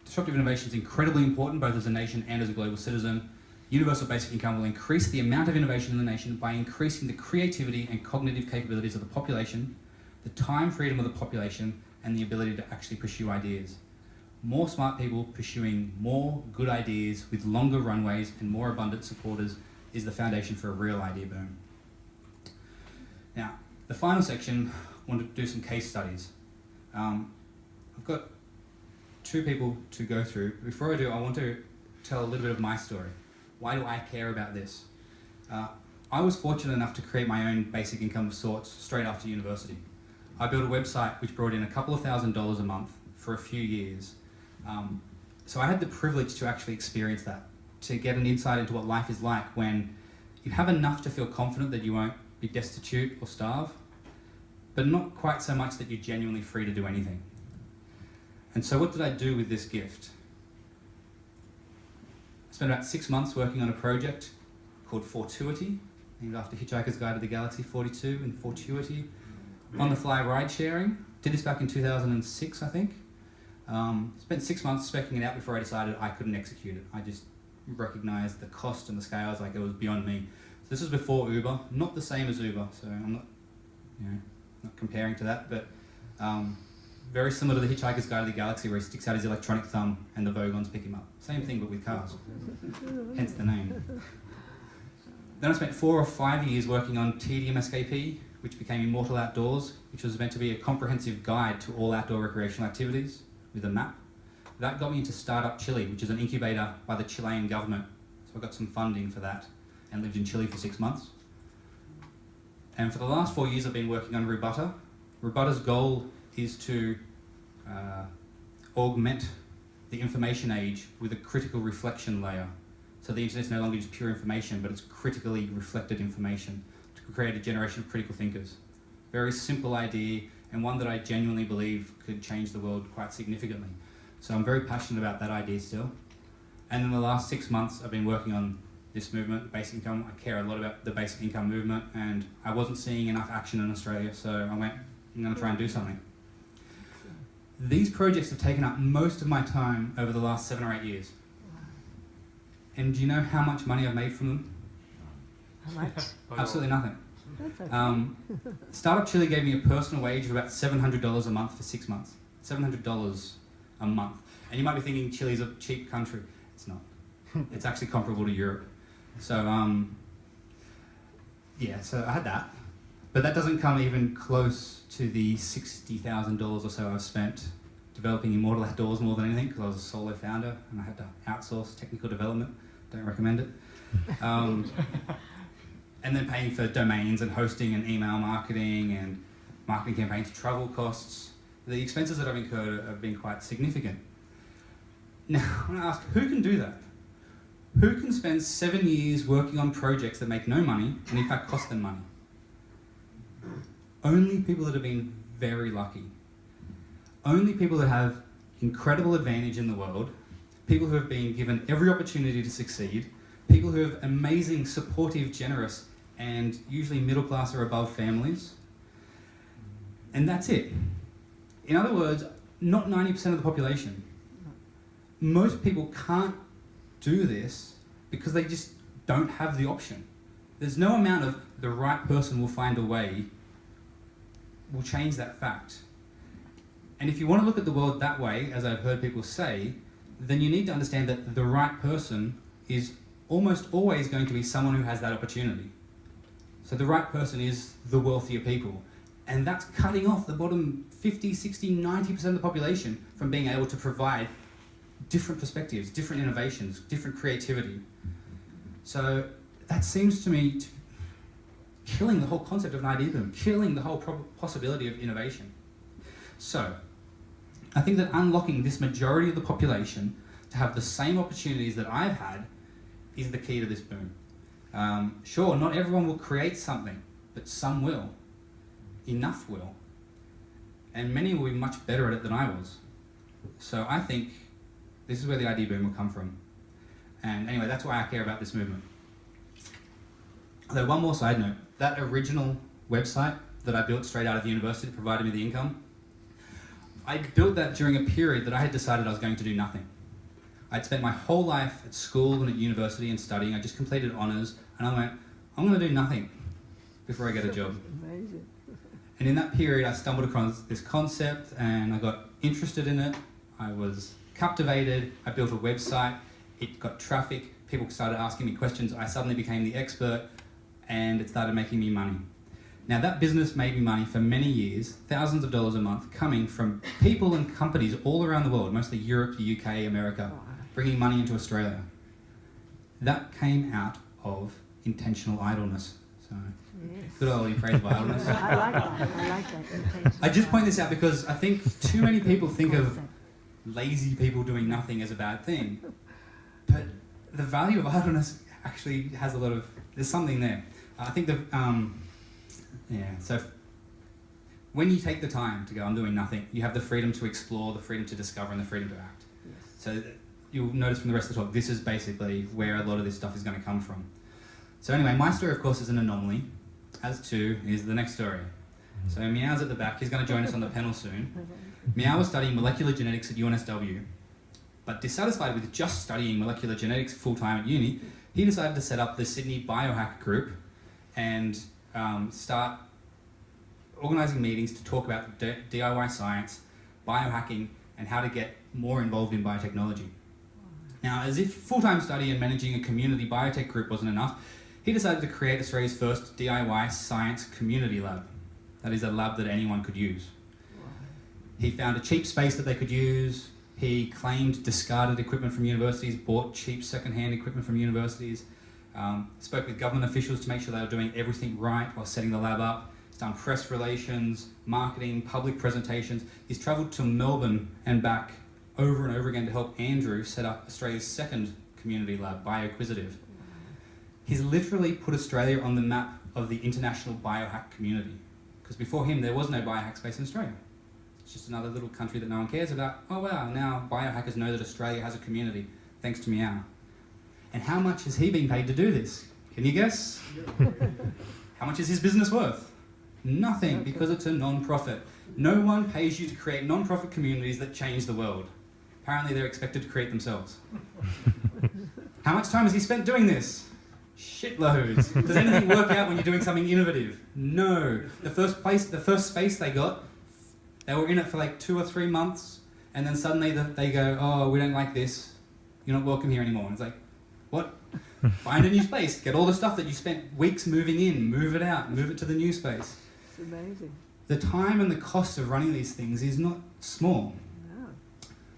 disruptive innovation is incredibly important both as a nation and as a global citizen. Universal basic income will increase the amount of innovation in the nation by increasing the creativity and cognitive capabilities of the population, the time freedom of the population, and the ability to actually pursue ideas. More smart people pursuing more good ideas with longer runways and more abundant supporters is the foundation for a real idea boom. Now, the final section, I want to do some case studies. I've got two people to go through. Before I do, I want to tell a little bit of my story. Why do I care about this? I was fortunate enough to create my own basic income of sorts straight after university. I built a website which brought in a couple of $1,000s a month for a few years. So I had the privilege to actually experience that, to get an insight into what life is like when you have enough to feel confident that you won't be destitute or starve, but not quite so much that you're genuinely free to do anything. And so what did I do with this gift? I spent about 6 months working on a project called Fortuity, named after Hitchhiker's Guide to the Galaxy 42 and Fortuity, on-the-fly ride sharing. Did this back in 2006, I think. Spent 6 months specking it out before I decided I couldn't execute it. I just recognize the cost and the scales, like it was beyond me. So this was before Uber, not the same as Uber, so I'm not, not comparing to that, but very similar to the Hitchhiker's Guide to the Galaxy, where he sticks out his electronic thumb and the Vogons pick him up. Same thing, but with cars. Hence the name. Then I spent 4 or 5 years working on TDM SKP, which became Immortal Outdoors, which was meant to be a comprehensive guide to all outdoor recreational activities with a map. That got me into Startup Chile, which is an incubator by the Chilean government. So I got some funding for that and lived in Chile for 6 months. And for the last 4 years, I've been working on rbutr. rbuttr's goal is to augment the information age with a critical reflection layer. So the internet's no longer just pure information, but it's critically reflected information to create a generation of critical thinkers. Very simple idea, and one that I genuinely believe could change the world quite significantly. So I'm very passionate about that idea still. And in the last 6 months, I've been working on this movement, the basic income. I care a lot about the basic income movement, and I wasn't seeing enough action in Australia, so I went, I'm going to try and do something. These projects have taken up most of my time over the last 7 or 8 years. And do you know how much money I've made from them? How much? Absolutely nothing. That's okay. Startup Chile gave me a personal wage of about $700 a month for 6 months. $700 a month. And you might be thinking Chile's a cheap country. It's not. It's actually comparable to Europe. So, so I had that. But that doesn't come even close to the $60,000 or so I've spent developing Immortal Outdoors more than anything, because I was a solo founder and I had to outsource technical development. Don't recommend it. And then paying for domains and hosting and email marketing and marketing campaigns, travel costs. The expenses that I've incurred have been quite significant. Now, I want to ask, who can do that? Who can spend 7 years working on projects that make no money and in fact cost them money? Only people that have been very lucky. Only people that have incredible advantage in the world, people who have been given every opportunity to succeed, people who have amazing, supportive, generous, and usually middle class or above families. And that's it. In other words, not 90% of the population. Most people can't do this because they just don't have the option. There's no amount of the right person will find a way will change that fact. And if you want to look at the world that way, as I've heard people say, then you need to understand that the right person is almost always going to be someone who has that opportunity. So the right person is the wealthier people. And that's cutting off the bottom 50, 60, 90% of the population from being able to provide different perspectives, different innovations, different creativity. So that seems to me to killing the whole concept of an idea boom, killing the whole possibility of innovation. So I think that unlocking this majority of the population to have the same opportunities that I've had is the key to this boom. Sure, not everyone will create something, but some will. Enough will. And many will be much better at it than I was. So I think this is where the idea boom will come from. And anyway, that's why I care about this movement. Though one more side note, that original website that I built straight out of university that provided me the income, I built that during a period that I had decided I was going to do nothing. I'd spent my whole life at school and at university and studying. I just completed honours, and I went, I'm going to do nothing before I get a job. Amazing. And in that period, I stumbled across this concept, and I got interested in it. I was captivated. I built a website. It got traffic. People started asking me questions. I suddenly became the expert, and it started making me money. Now, that business made me money for many years, thousands of dollars a month, coming from people and companies all around the world, mostly Europe, the UK, America, bringing money into Australia. That came out of intentional idleness. So, Yes. good old praise of idleness. I like that. I like that. Intentional. I just point this out because I think too many people think of lazy people doing nothing as a bad thing. But the value of idleness actually has a lot of, there's something there. I think so when you take the time to go, I'm doing nothing, you have the freedom to explore, the freedom to discover, and the freedom to act. Yes. So you'll notice from the rest of the talk, this is basically where a lot of this stuff is going to come from. So anyway, my story, of course, is an anomaly, as too is the next story. So Meow's at the back, he's going to join us on the panel soon. Meow was studying molecular genetics at UNSW, But dissatisfied with just studying molecular genetics full-time at uni, he decided to set up the Sydney Biohack Group and start organising meetings to talk about DIY science, biohacking, and how to get more involved in biotechnology. Now, as if full-time study and managing a community biotech group wasn't enough, he decided to create Australia's first DIY science community lab. That is a lab that anyone could use. He found a cheap space that they could use. He claimed discarded equipment from universities, bought cheap second-hand equipment from universities, spoke with government officials to make sure they were doing everything right while setting the lab up. He's done press relations, marketing, public presentations. He's travelled to Melbourne and back over and over again to help Andrew set up Australia's second community lab, Bioquisitive. He's literally put Australia on the map of the international biohack community. Because before him, there was no biohack space in Australia. It's just another little country that no one cares about. Oh wow, now biohackers know that Australia has a community, thanks to Meow. And how much has he been paid to do this? Can you guess? How much is his business worth? Nothing, because it's a non-profit. No one pays you to create non-profit communities that change the world. Apparently they're expected to create themselves. How much time has he spent doing this? Shitloads. Does anything work out when you're doing something innovative? No. The first space they got, they were in it for like 2 or 3 months, and then suddenly they go, oh, we don't like this. You're not welcome here anymore. And it's like, what? Find a new space. Get all the stuff that you spent weeks moving in, move it out, move it to the new space. It's amazing. The time and the cost of running these things is not small. No.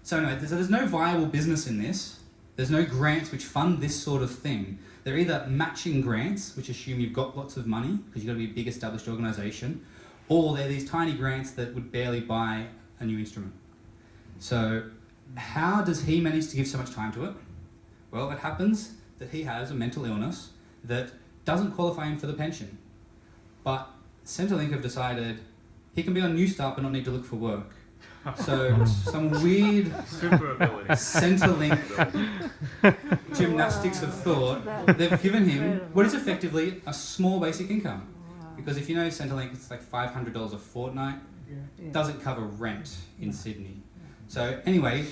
So anyway, there's no viable business in this. There's no grants which fund this sort of thing. They're either matching grants, which assume you've got lots of money, because you've got to be a big established organisation, or they're these tiny grants that would barely buy a new instrument. So how does he manage to give so much time to it? Well, it happens that he has a mental illness that doesn't qualify him for the pension. But Centrelink have decided he can be on New Start but not need to look for work. So some weird Centrelink gymnastics of thought, they've given him what is effectively a small basic income. Because if you know Centrelink, it's like $500 a fortnight. Doesn't cover rent in Sydney. So anyway,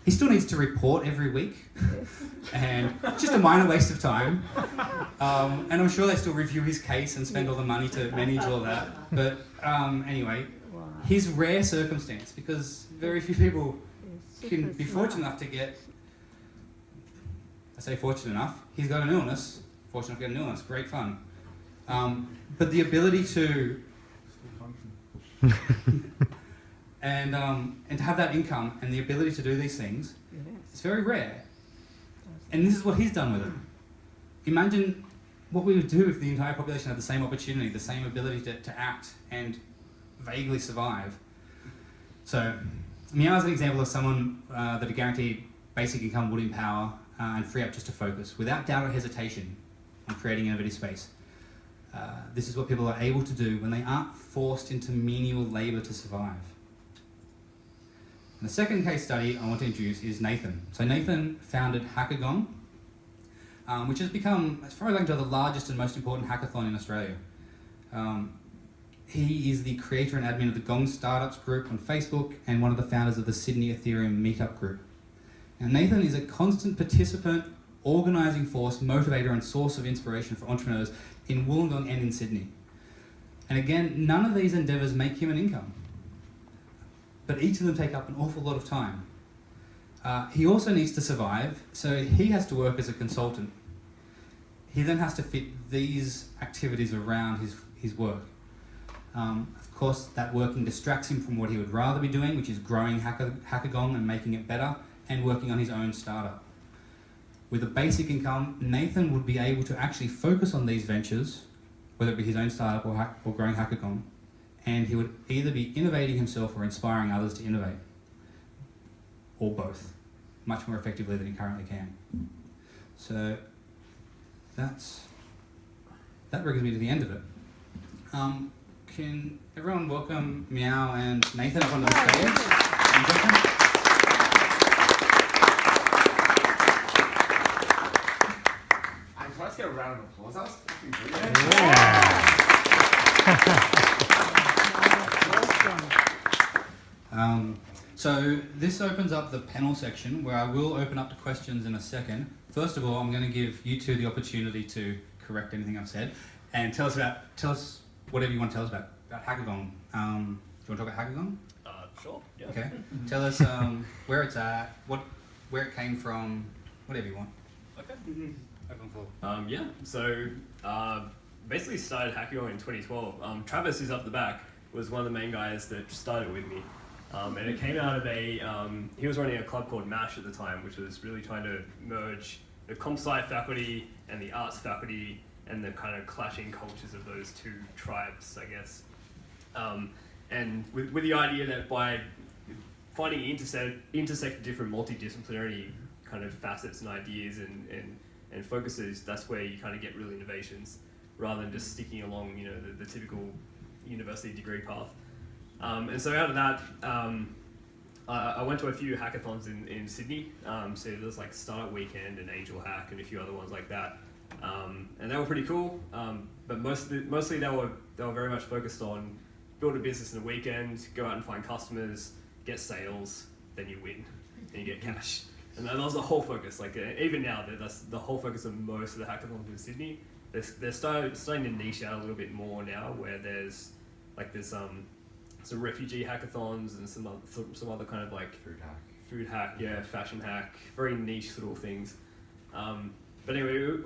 he still needs to report every week, and just a minor waste of time. And I'm sure they still review his case and spend all the money to manage all that. But anyway, his rare circumstance, because very few people can be fortunate enough to get, I say fortunate enough, he's got an illness, fortunate enough to get an illness, great fun. But the ability to and to have that income and the ability to do these things, it's very rare. And this is what he's done with it. Imagine what we would do if the entire population had the same opportunity, the same ability to act and vaguely survive. So Meow is an example of someone that a guaranteed basic income would empower and free up just to focus, without doubt or hesitation, on creating innovative space. This is what people are able to do when they aren't forced into menial labour to survive. And the second case study I want to introduce is Nathan. So Nathan founded Hackagon, which has become, as far as I can tell, the largest and most important hackathon in Australia. He is the creator and admin of the Gong Startups group on Facebook and one of the founders of the Sydney Ethereum Meetup group. Now Nathan is a constant participant, organising force, motivator and source of inspiration for entrepreneurs in Wollongong and in Sydney. And again, none of these endeavours make him an income, but each of them take up an awful lot of time. He also needs to survive, so he has to work as a consultant. He then has to fit these activities around his work. Of course, that working distracts him from what he would rather be doing, which is growing Hackagon and making it better, and working on his own startup. With a basic income, Nathan would be able to actually focus on these ventures, whether it be his own startup or growing Hackagon, and he would either be innovating himself or inspiring others to innovate, or both, much more effectively than he currently can. So that brings me to the end of it. Can everyone welcome Meow and Nathan up onto the stage? Let's get a round of applause. That was fucking brilliant. So this opens up the panel section where I will open up to questions in a second. First of all, I'm going to give you two the opportunity to correct anything I've said and tell us whatever you want to tell us about Hackathon. Do you want to talk about Hackathon? Sure. Yeah. Okay. Tell us where it's at, where it came from, whatever you want. Okay. Open floor. Yeah. So basically started Hackathon in 2012. Travis, who's up the back, was one of the main guys that started with me. And it came out of he was running a club called MASH at the time, which was really trying to merge the comp sci faculty and the arts faculty and the kind of clashing cultures of those two tribes, I guess. And with the idea that by finding intersect different multidisciplinary kind of facets and ideas and focuses, that's where you kind of get real innovations, rather than just sticking along, the typical university degree path. And so out of that, I went to a few hackathons in Sydney. So there's like Startup Weekend and Angel Hack and a few other ones like that. And they were pretty cool. But mostly they were very much focused on build a business in a weekend, go out and find customers, get sales, then you win, and you get cash. And that was the whole focus. Like even now, that's the whole focus of most of the hackathons in Sydney. They're starting to niche out a little bit more now, where there's some refugee hackathons and some other kind of like food hack, yeah, fashion hack, very niche little things. But anyway,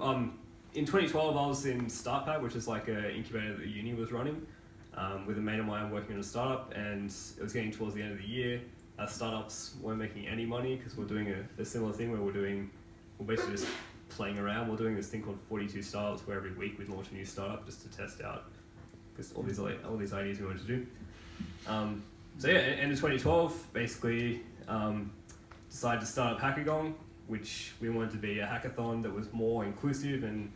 in 2012 I was in StartPack, which is like an incubator that the uni was running, with a mate of mine working on a startup, and it was getting towards the end of the year. Our startups weren't making any money because we're doing a similar thing where we're basically just playing around. We're doing this thing called 42 Startups, where every week we'd launch a new startup just to test out because all these ideas we wanted to do. So yeah, end of 2012, basically decided to start up Hackathon, which we wanted to be a hackathon that was more inclusive and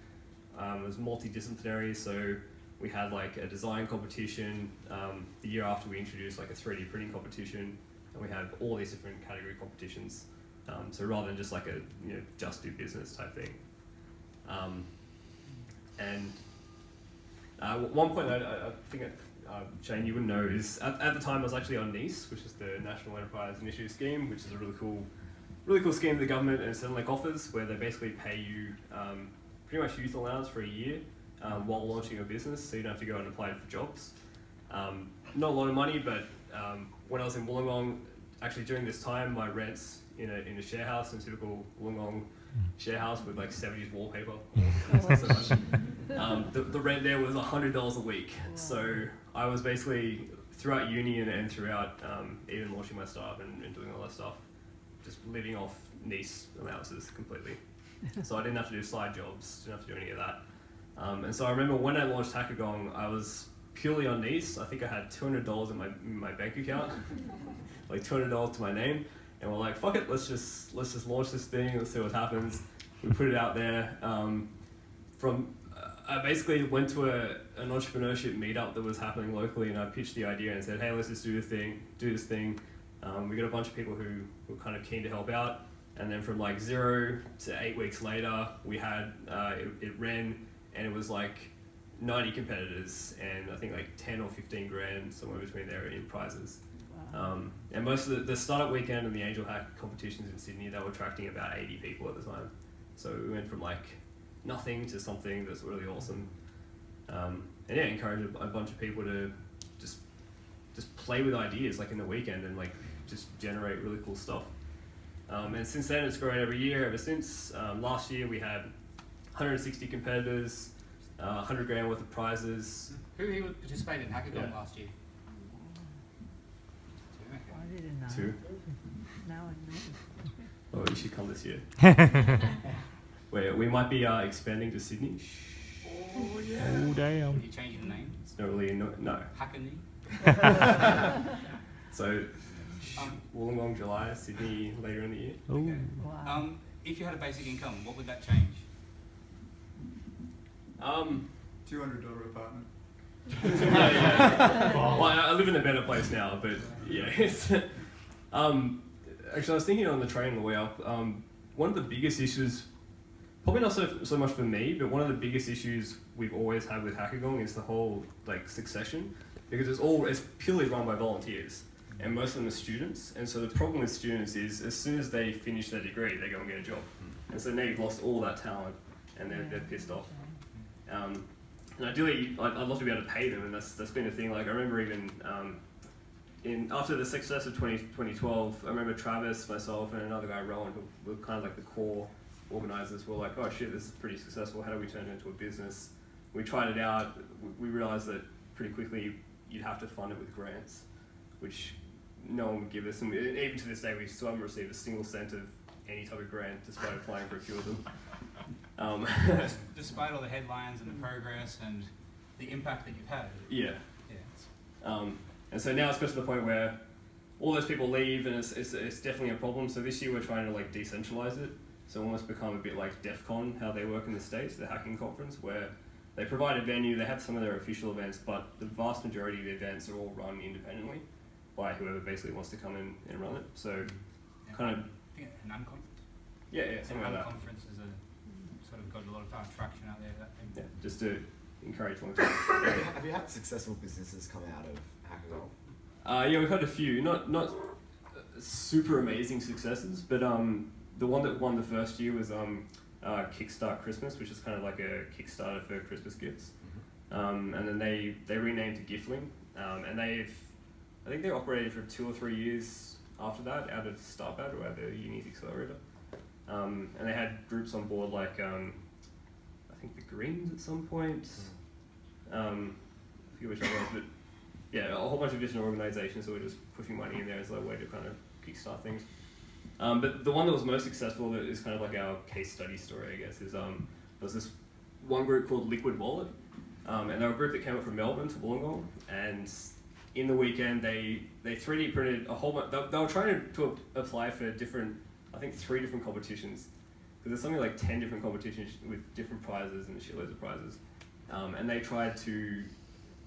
was multidisciplinary. So we had like a design competition. The year after, we introduced like a 3D printing competition, and we had all these different category competitions. So rather than just like a just do business type thing. One point I think Shane, you wouldn't know is at the time I was actually on NEIS, which is the National Enterprise Initiative Scheme, which is a really cool scheme the government and Centrelink offers, where they basically pay you pretty much youth allowance for a year while launching a business, so you don't have to go and apply for jobs. Not a lot of money, but when I was in Wollongong, actually during this time, my rents in a share house, in a typical Wollongong share house with like 70s wallpaper. The rent there was $100 a week. Wow. So I was basically throughout uni and throughout even launching my startup and doing all that stuff, just living off NEIS allowances completely. So I didn't have to do side jobs, didn't have to do any of that. And so I remember when I launched Hackathon, I was purely on NEIS. I think I had $200 in my bank account, like $200 to my name. And we're like, fuck it, let's just launch this thing, let's see what happens. We put it out there. I basically went to an entrepreneurship meetup that was happening locally, and I pitched the idea and said, hey, let's just do this thing. We got a bunch of people who were kind of keen to help out. And then from like 0 to 8 weeks later, we had, it ran, and it was like 90 competitors, and I think like 10 or 15 grand, somewhere between there in prizes. Wow. And most of the startup weekend and the Angel Hack competitions in Sydney, they were attracting about 80 people at the time. So we went from like nothing to something that's really awesome. And yeah, encourage a bunch of people to just play with ideas like in the weekend and like just generate really cool stuff. And since then, it's grown every year ever since. Last year we had 160 competitors, 100 grand worth of prizes. Who participated in Hackathon last year? I didn't know. 2. Now I know. Oh, you should come this year. We might be expanding to Sydney. Oh yeah. Oh damn. You changing the name? It's not really no. Hackney. So Wollongong July, Sydney later in the year. Oh. Okay. Wow. If you had a basic income, what would that change? $200 apartment. Yeah. Well, I live in a better place now, but yeah. Actually, I was thinking on the train on the way up. One of the biggest issues, probably not so much for me, but one of the biggest issues we've always had with Hackathon is the whole like succession, because it's purely run by volunteers, and most of them are students. And so the problem with students is as soon as they finish their degree, they go and get a job. And so now you've lost all that talent, and they're pissed off. And ideally, I'd love to be able to pay them, and that's been a thing. Like I remember even after the success of 2012, I remember Travis, myself, and another guy, Rowan, who were kind of like the core organisers, were like, oh shit, this is pretty successful, how do we turn it into a business? We tried it out, we realised that pretty quickly you'd have to fund it with grants, which no one would give us, and even to this day we still haven't received a single cent of any type of grant, despite applying for a few of them. Despite all the headlines and the progress and the impact that you've had. Yeah. Yeah. And so now it's got to the point where all those people leave, and it's definitely a problem. So this year we're trying to like decentralize it, so almost become a bit like DEF CON, how they work in the States, the hacking conference, where they provide a venue, they have some of their official events, but the vast majority of the events are all run independently by whoever basically wants to come in and run it. So kind of... I think an conference. Yeah, something like that. Conference is sort of got a lot of traction out there. That thing. Yeah, just to encourage long term. Have you had successful businesses come out of Hackathon? Yeah, we've had a few, not super amazing successes, but the one that won the first year was Kickstart Christmas, which is kind of like a Kickstarter for Christmas gifts. And then they renamed to Giftling, and I think they operated for 2 or 3 years after that out of Starpad, or out of the Uni's Accelerator. And they had groups on board like I think the Greens at some point. I forget which one it was, but yeah, a whole bunch of different organisations that were just pushing money in there as a way to kind of kickstart things. But the one that was most successful, that is kind of like our case study story, I guess, is there was this one group called Liquid Wallet, and they were a group that came up from Melbourne to Wollongong, and in the weekend they 3D printed a whole bunch. They were trying to apply for different, I think 3 different competitions, because there's something like 10 different competitions with different prizes and shitloads of prizes, and they tried to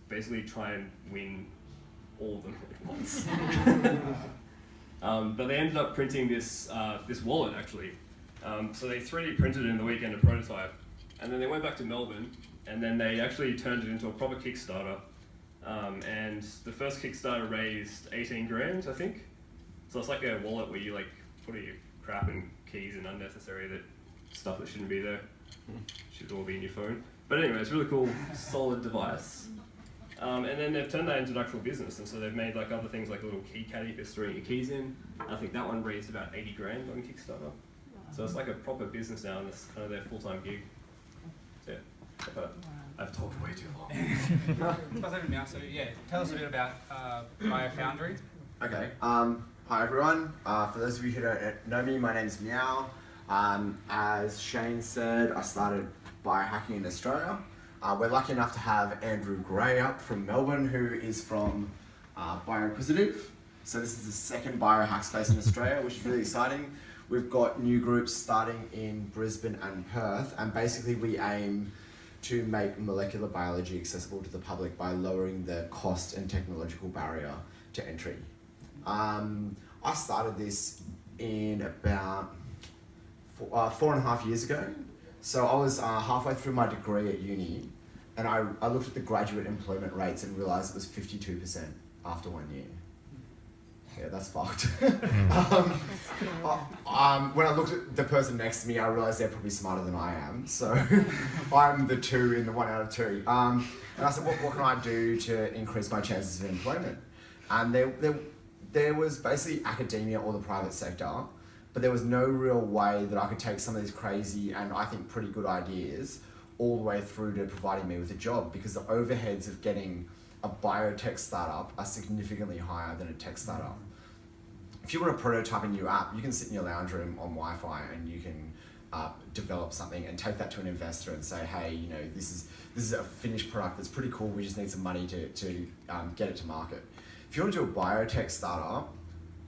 basically try and win all of them at once. But they ended up printing this wallet actually. So they 3D printed it in the weekend, a prototype, and then they went back to Melbourne, and then they actually turned it into a proper Kickstarter. And the first Kickstarter raised 18 grand, I think. So it's like a wallet where you like put all your crap and keys and unnecessary stuff that shouldn't be there. Should all be in your phone. But anyway, it's a really cool, solid device. And then they've turned that into an actual business, and so they've made like other things like a little key caddy for storing your keys in. I think that one raised about 80 grand on Kickstarter. So it's like a proper business now, and it's kind of their full-time gig. So yeah, I've talked way too long. So yeah, tell us a bit about BioFoundry. Okay. Hi everyone. For those of you who don't know me, my name's Meow. As Shane said, I started biohacking in Australia. We're lucky enough to have Andrew Gray up from Melbourne, who is from Bioinquisitive. So this is the second biohack space in Australia, which is really exciting. We've got new groups starting in Brisbane and Perth, and basically we aim to make molecular biology accessible to the public by lowering the cost and technological barrier to entry. I started this in about 4.5 years ago. So I was halfway through my degree at uni, and I looked at the graduate employment rates and realised it was 52% after 1 year. Yeah, that's fucked. When I looked at the person next to me, I realised they're probably smarter than I am. So I'm the 2 in the 1 out of 2. And I said, what can I do to increase my chances of employment? And there was basically academia or the private sector, but there was no real way that I could take some of these crazy and I think pretty good ideas all the way through to providing me with a job, because the overheads of getting a biotech startup are significantly higher than a tech startup. If you want to prototype a new app, you can sit in your lounge room on Wi-Fi and you can develop something and take that to an investor and say, hey, you know, this is a finished product that's pretty cool, we just need some money to get it to market. If you want to do a biotech startup,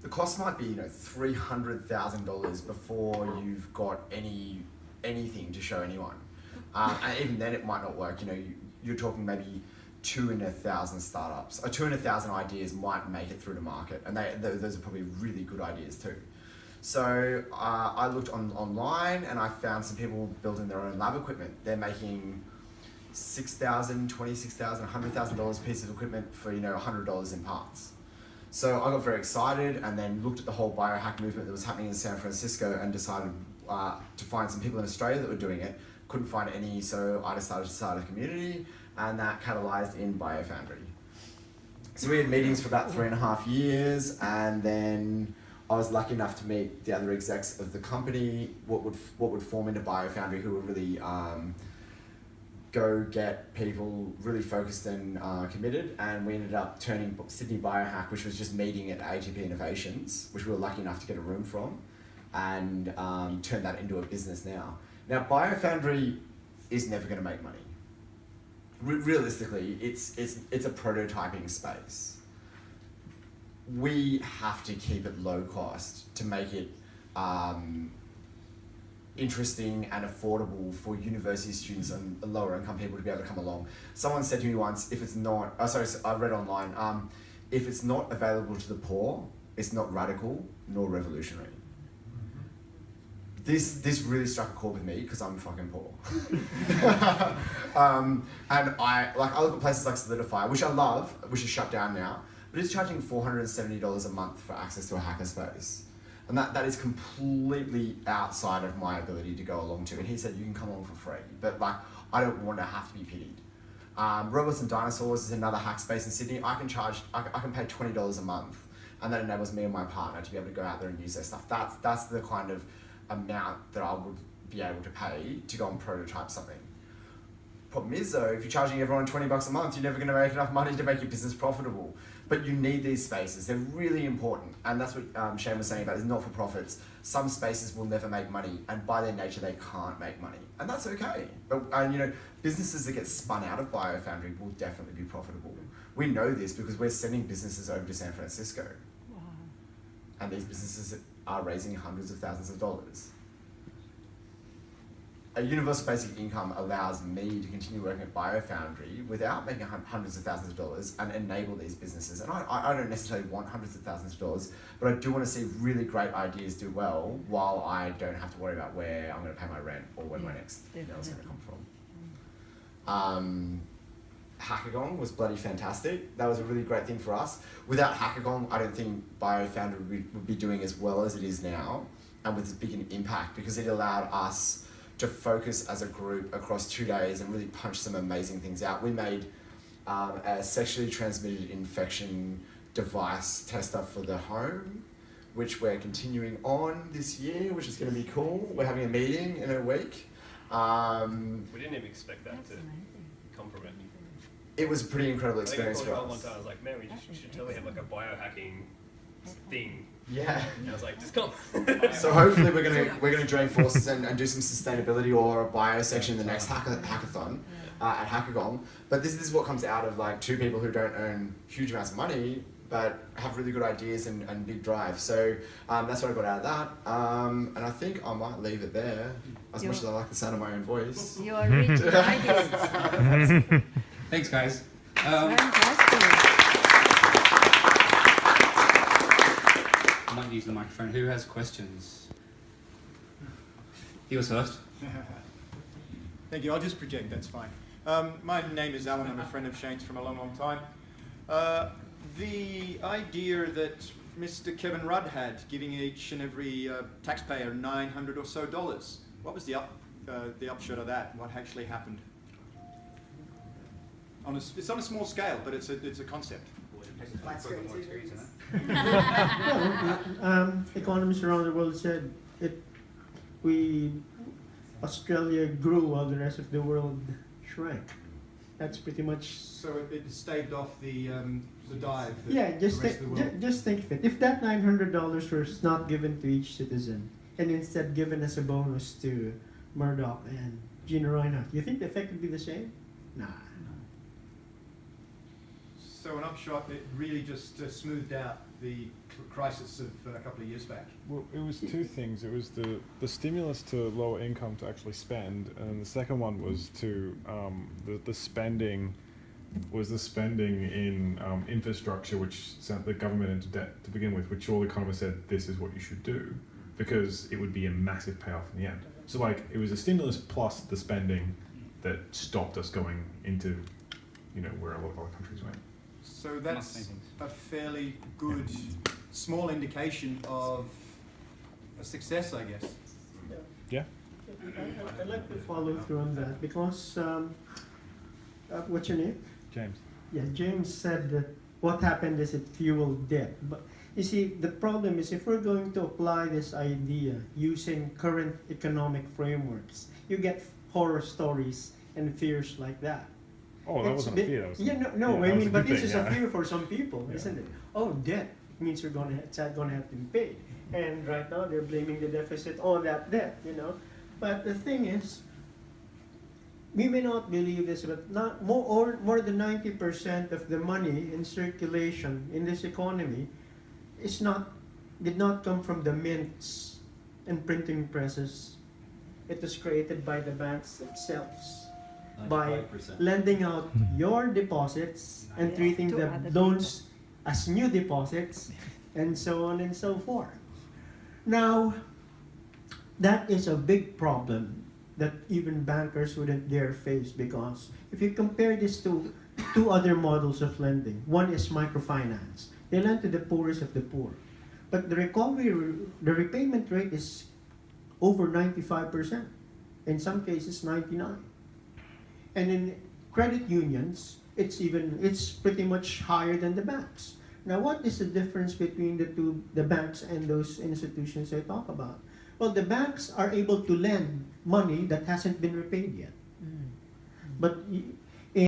the cost might be, you know, $300,000 before you've got anything to show anyone. And even then it might not work. You know, you're talking maybe 2 in 1,000 startups, or 2 in 1,000 ideas might make it through to market, and those are probably really good ideas too. So I looked online and I found some people building their own lab equipment. They're making $6,000, $26,000, $100,000 piece of equipment for, you know, $100 in parts. So I got very excited and then looked at the whole biohack movement that was happening in San Francisco and decided to find some people in Australia that were doing it. Couldn't find any, so I decided to start a community, and that catalyzed in BioFoundry. So we had meetings for about 3.5 years, and then I was lucky enough to meet the other execs of the company, what would form into BioFoundry, who would really go get people really focused and committed, and we ended up turning Sydney Biohack, which was just meeting at ATP Innovations, which we were lucky enough to get a room from, and turn that into a business now. Now, BioFoundry is never going to make money. Realistically, it's a prototyping space. We have to keep it low cost to make it interesting and affordable for university students and lower income people to be able to come along. Someone said to me once, if it's not, I read online, if it's not available to the poor, it's not radical nor revolutionary. This really struck a chord with me because I'm fucking poor. And I look at places like Solidify, which I love, which is shut down now, but it's charging $470 a month for access to a hackerspace. And that is completely outside of my ability to go along to. And he said, you can come along for free, but like, I don't want to have to be pitied. Robots and Dinosaurs is another hack space in Sydney. I can pay $20 a month, and that enables me and my partner to be able to go out there and use their stuff. That's the kind of amount that I would be able to pay to go and prototype something. Problem is though, if you're charging everyone $20 a month, you're never going to make enough money to make your business profitable. But you need these spaces, they're really important. And that's what Shane was saying about is not-for-profits. Some spaces will never make money, and by their nature, they can't make money. And that's okay. And businesses that get spun out of BioFoundry will definitely be profitable. We know this because we're sending businesses over to San Francisco. Wow. And these businesses are raising hundreds of thousands of dollars. A universal basic income allows me to continue working at BioFoundry without making hundreds of thousands of dollars and enable these businesses. And I don't necessarily want hundreds of thousands of dollars, but I do want to see really great ideas do well while I don't have to worry about where I'm going to pay my rent or where my next meal is going to come from. Hackathon was bloody fantastic. That was a really great thing for us. Without Hackathon, I don't think BioFoundry would be doing as well as it is now, and with as big an impact, because it allowed us to focus as a group across 2 days and really punch some amazing things out. We made a sexually transmitted infection device tester for the home, which we're continuing on this year, which is going to be cool. We're having a meeting in a week. We didn't even expect that to come from it. It was a pretty incredible experience for us. One time I was like, man, we should totally have like a biohacking thing. Yeah. And I was like, just come. So hopefully we're gonna join forces and do some sustainability or a bio section in the next hackathon at Hackathon. But this is what comes out of like two people who don't earn huge amounts of money but have really good ideas and big drive. So that's what I got out of that. And I think I might leave it there, as much as I like the sound of my own voice. You are rich in ideas. Thanks, guys. Fantastic. I might use the microphone. Who has questions? He was first. Thank you. I'll just project, that's fine. My name is Alan. I'm a friend of Shane's from a long, long time. The idea that Mr. Kevin Rudd had, giving each and every taxpayer $900 or so, what was the upshot of that? What actually happened? It's on a small scale, but it's a concept. Economists around the world said Australia grew while the rest of the world shrank. That's pretty much. So it staved off the dive. Yeah, just think of it. If that $900 was not given to each citizen, and instead given as a bonus to Murdoch and Gina Reinhardt, you think the effect would be the same? Nah. So an upshot, it really just smoothed out the crisis of a couple of years back. Well, it was two things. It was the stimulus to lower income to actually spend, and the second one was to the spending in infrastructure, which sent the government into debt to begin with, which all economists said this is what you should do, because it would be a massive payoff in the end. So like it was a stimulus plus the spending that stopped us going into, where a lot of other countries went. So that's a fairly good, small indication of a success, I guess. Yeah. I'd like to follow through on that because, what's your name? James. Yeah, James said that what happened is it fueled debt. But you see, the problem is if we're going to apply this idea using current economic frameworks, you get horror stories and fears like that. Oh, that wasn't a fear. That was I mean, but this is a fear for some people, isn't it? Oh, debt means it's gonna have to be paid, and right now they're blaming the deficit on that debt, you know. But the thing is, we may not believe this, but not more than 90% of the money in circulation in this economy did not come from the mints and printing presses. It was created by the banks themselves by lending out your deposits and treating the loans as new deposits and so on and so forth. Now, that is a big problem that even bankers wouldn't dare face, because if you compare this to two other models of lending, one is microfinance. They lend to the poorest of the poor. But the repayment rate is over 95%. In some cases, 99%. And in credit unions, it's pretty much higher than the banks. Now, what is the difference between the banks and those institutions I talk about? Well, the banks are able to lend money that hasn't been repaid yet. But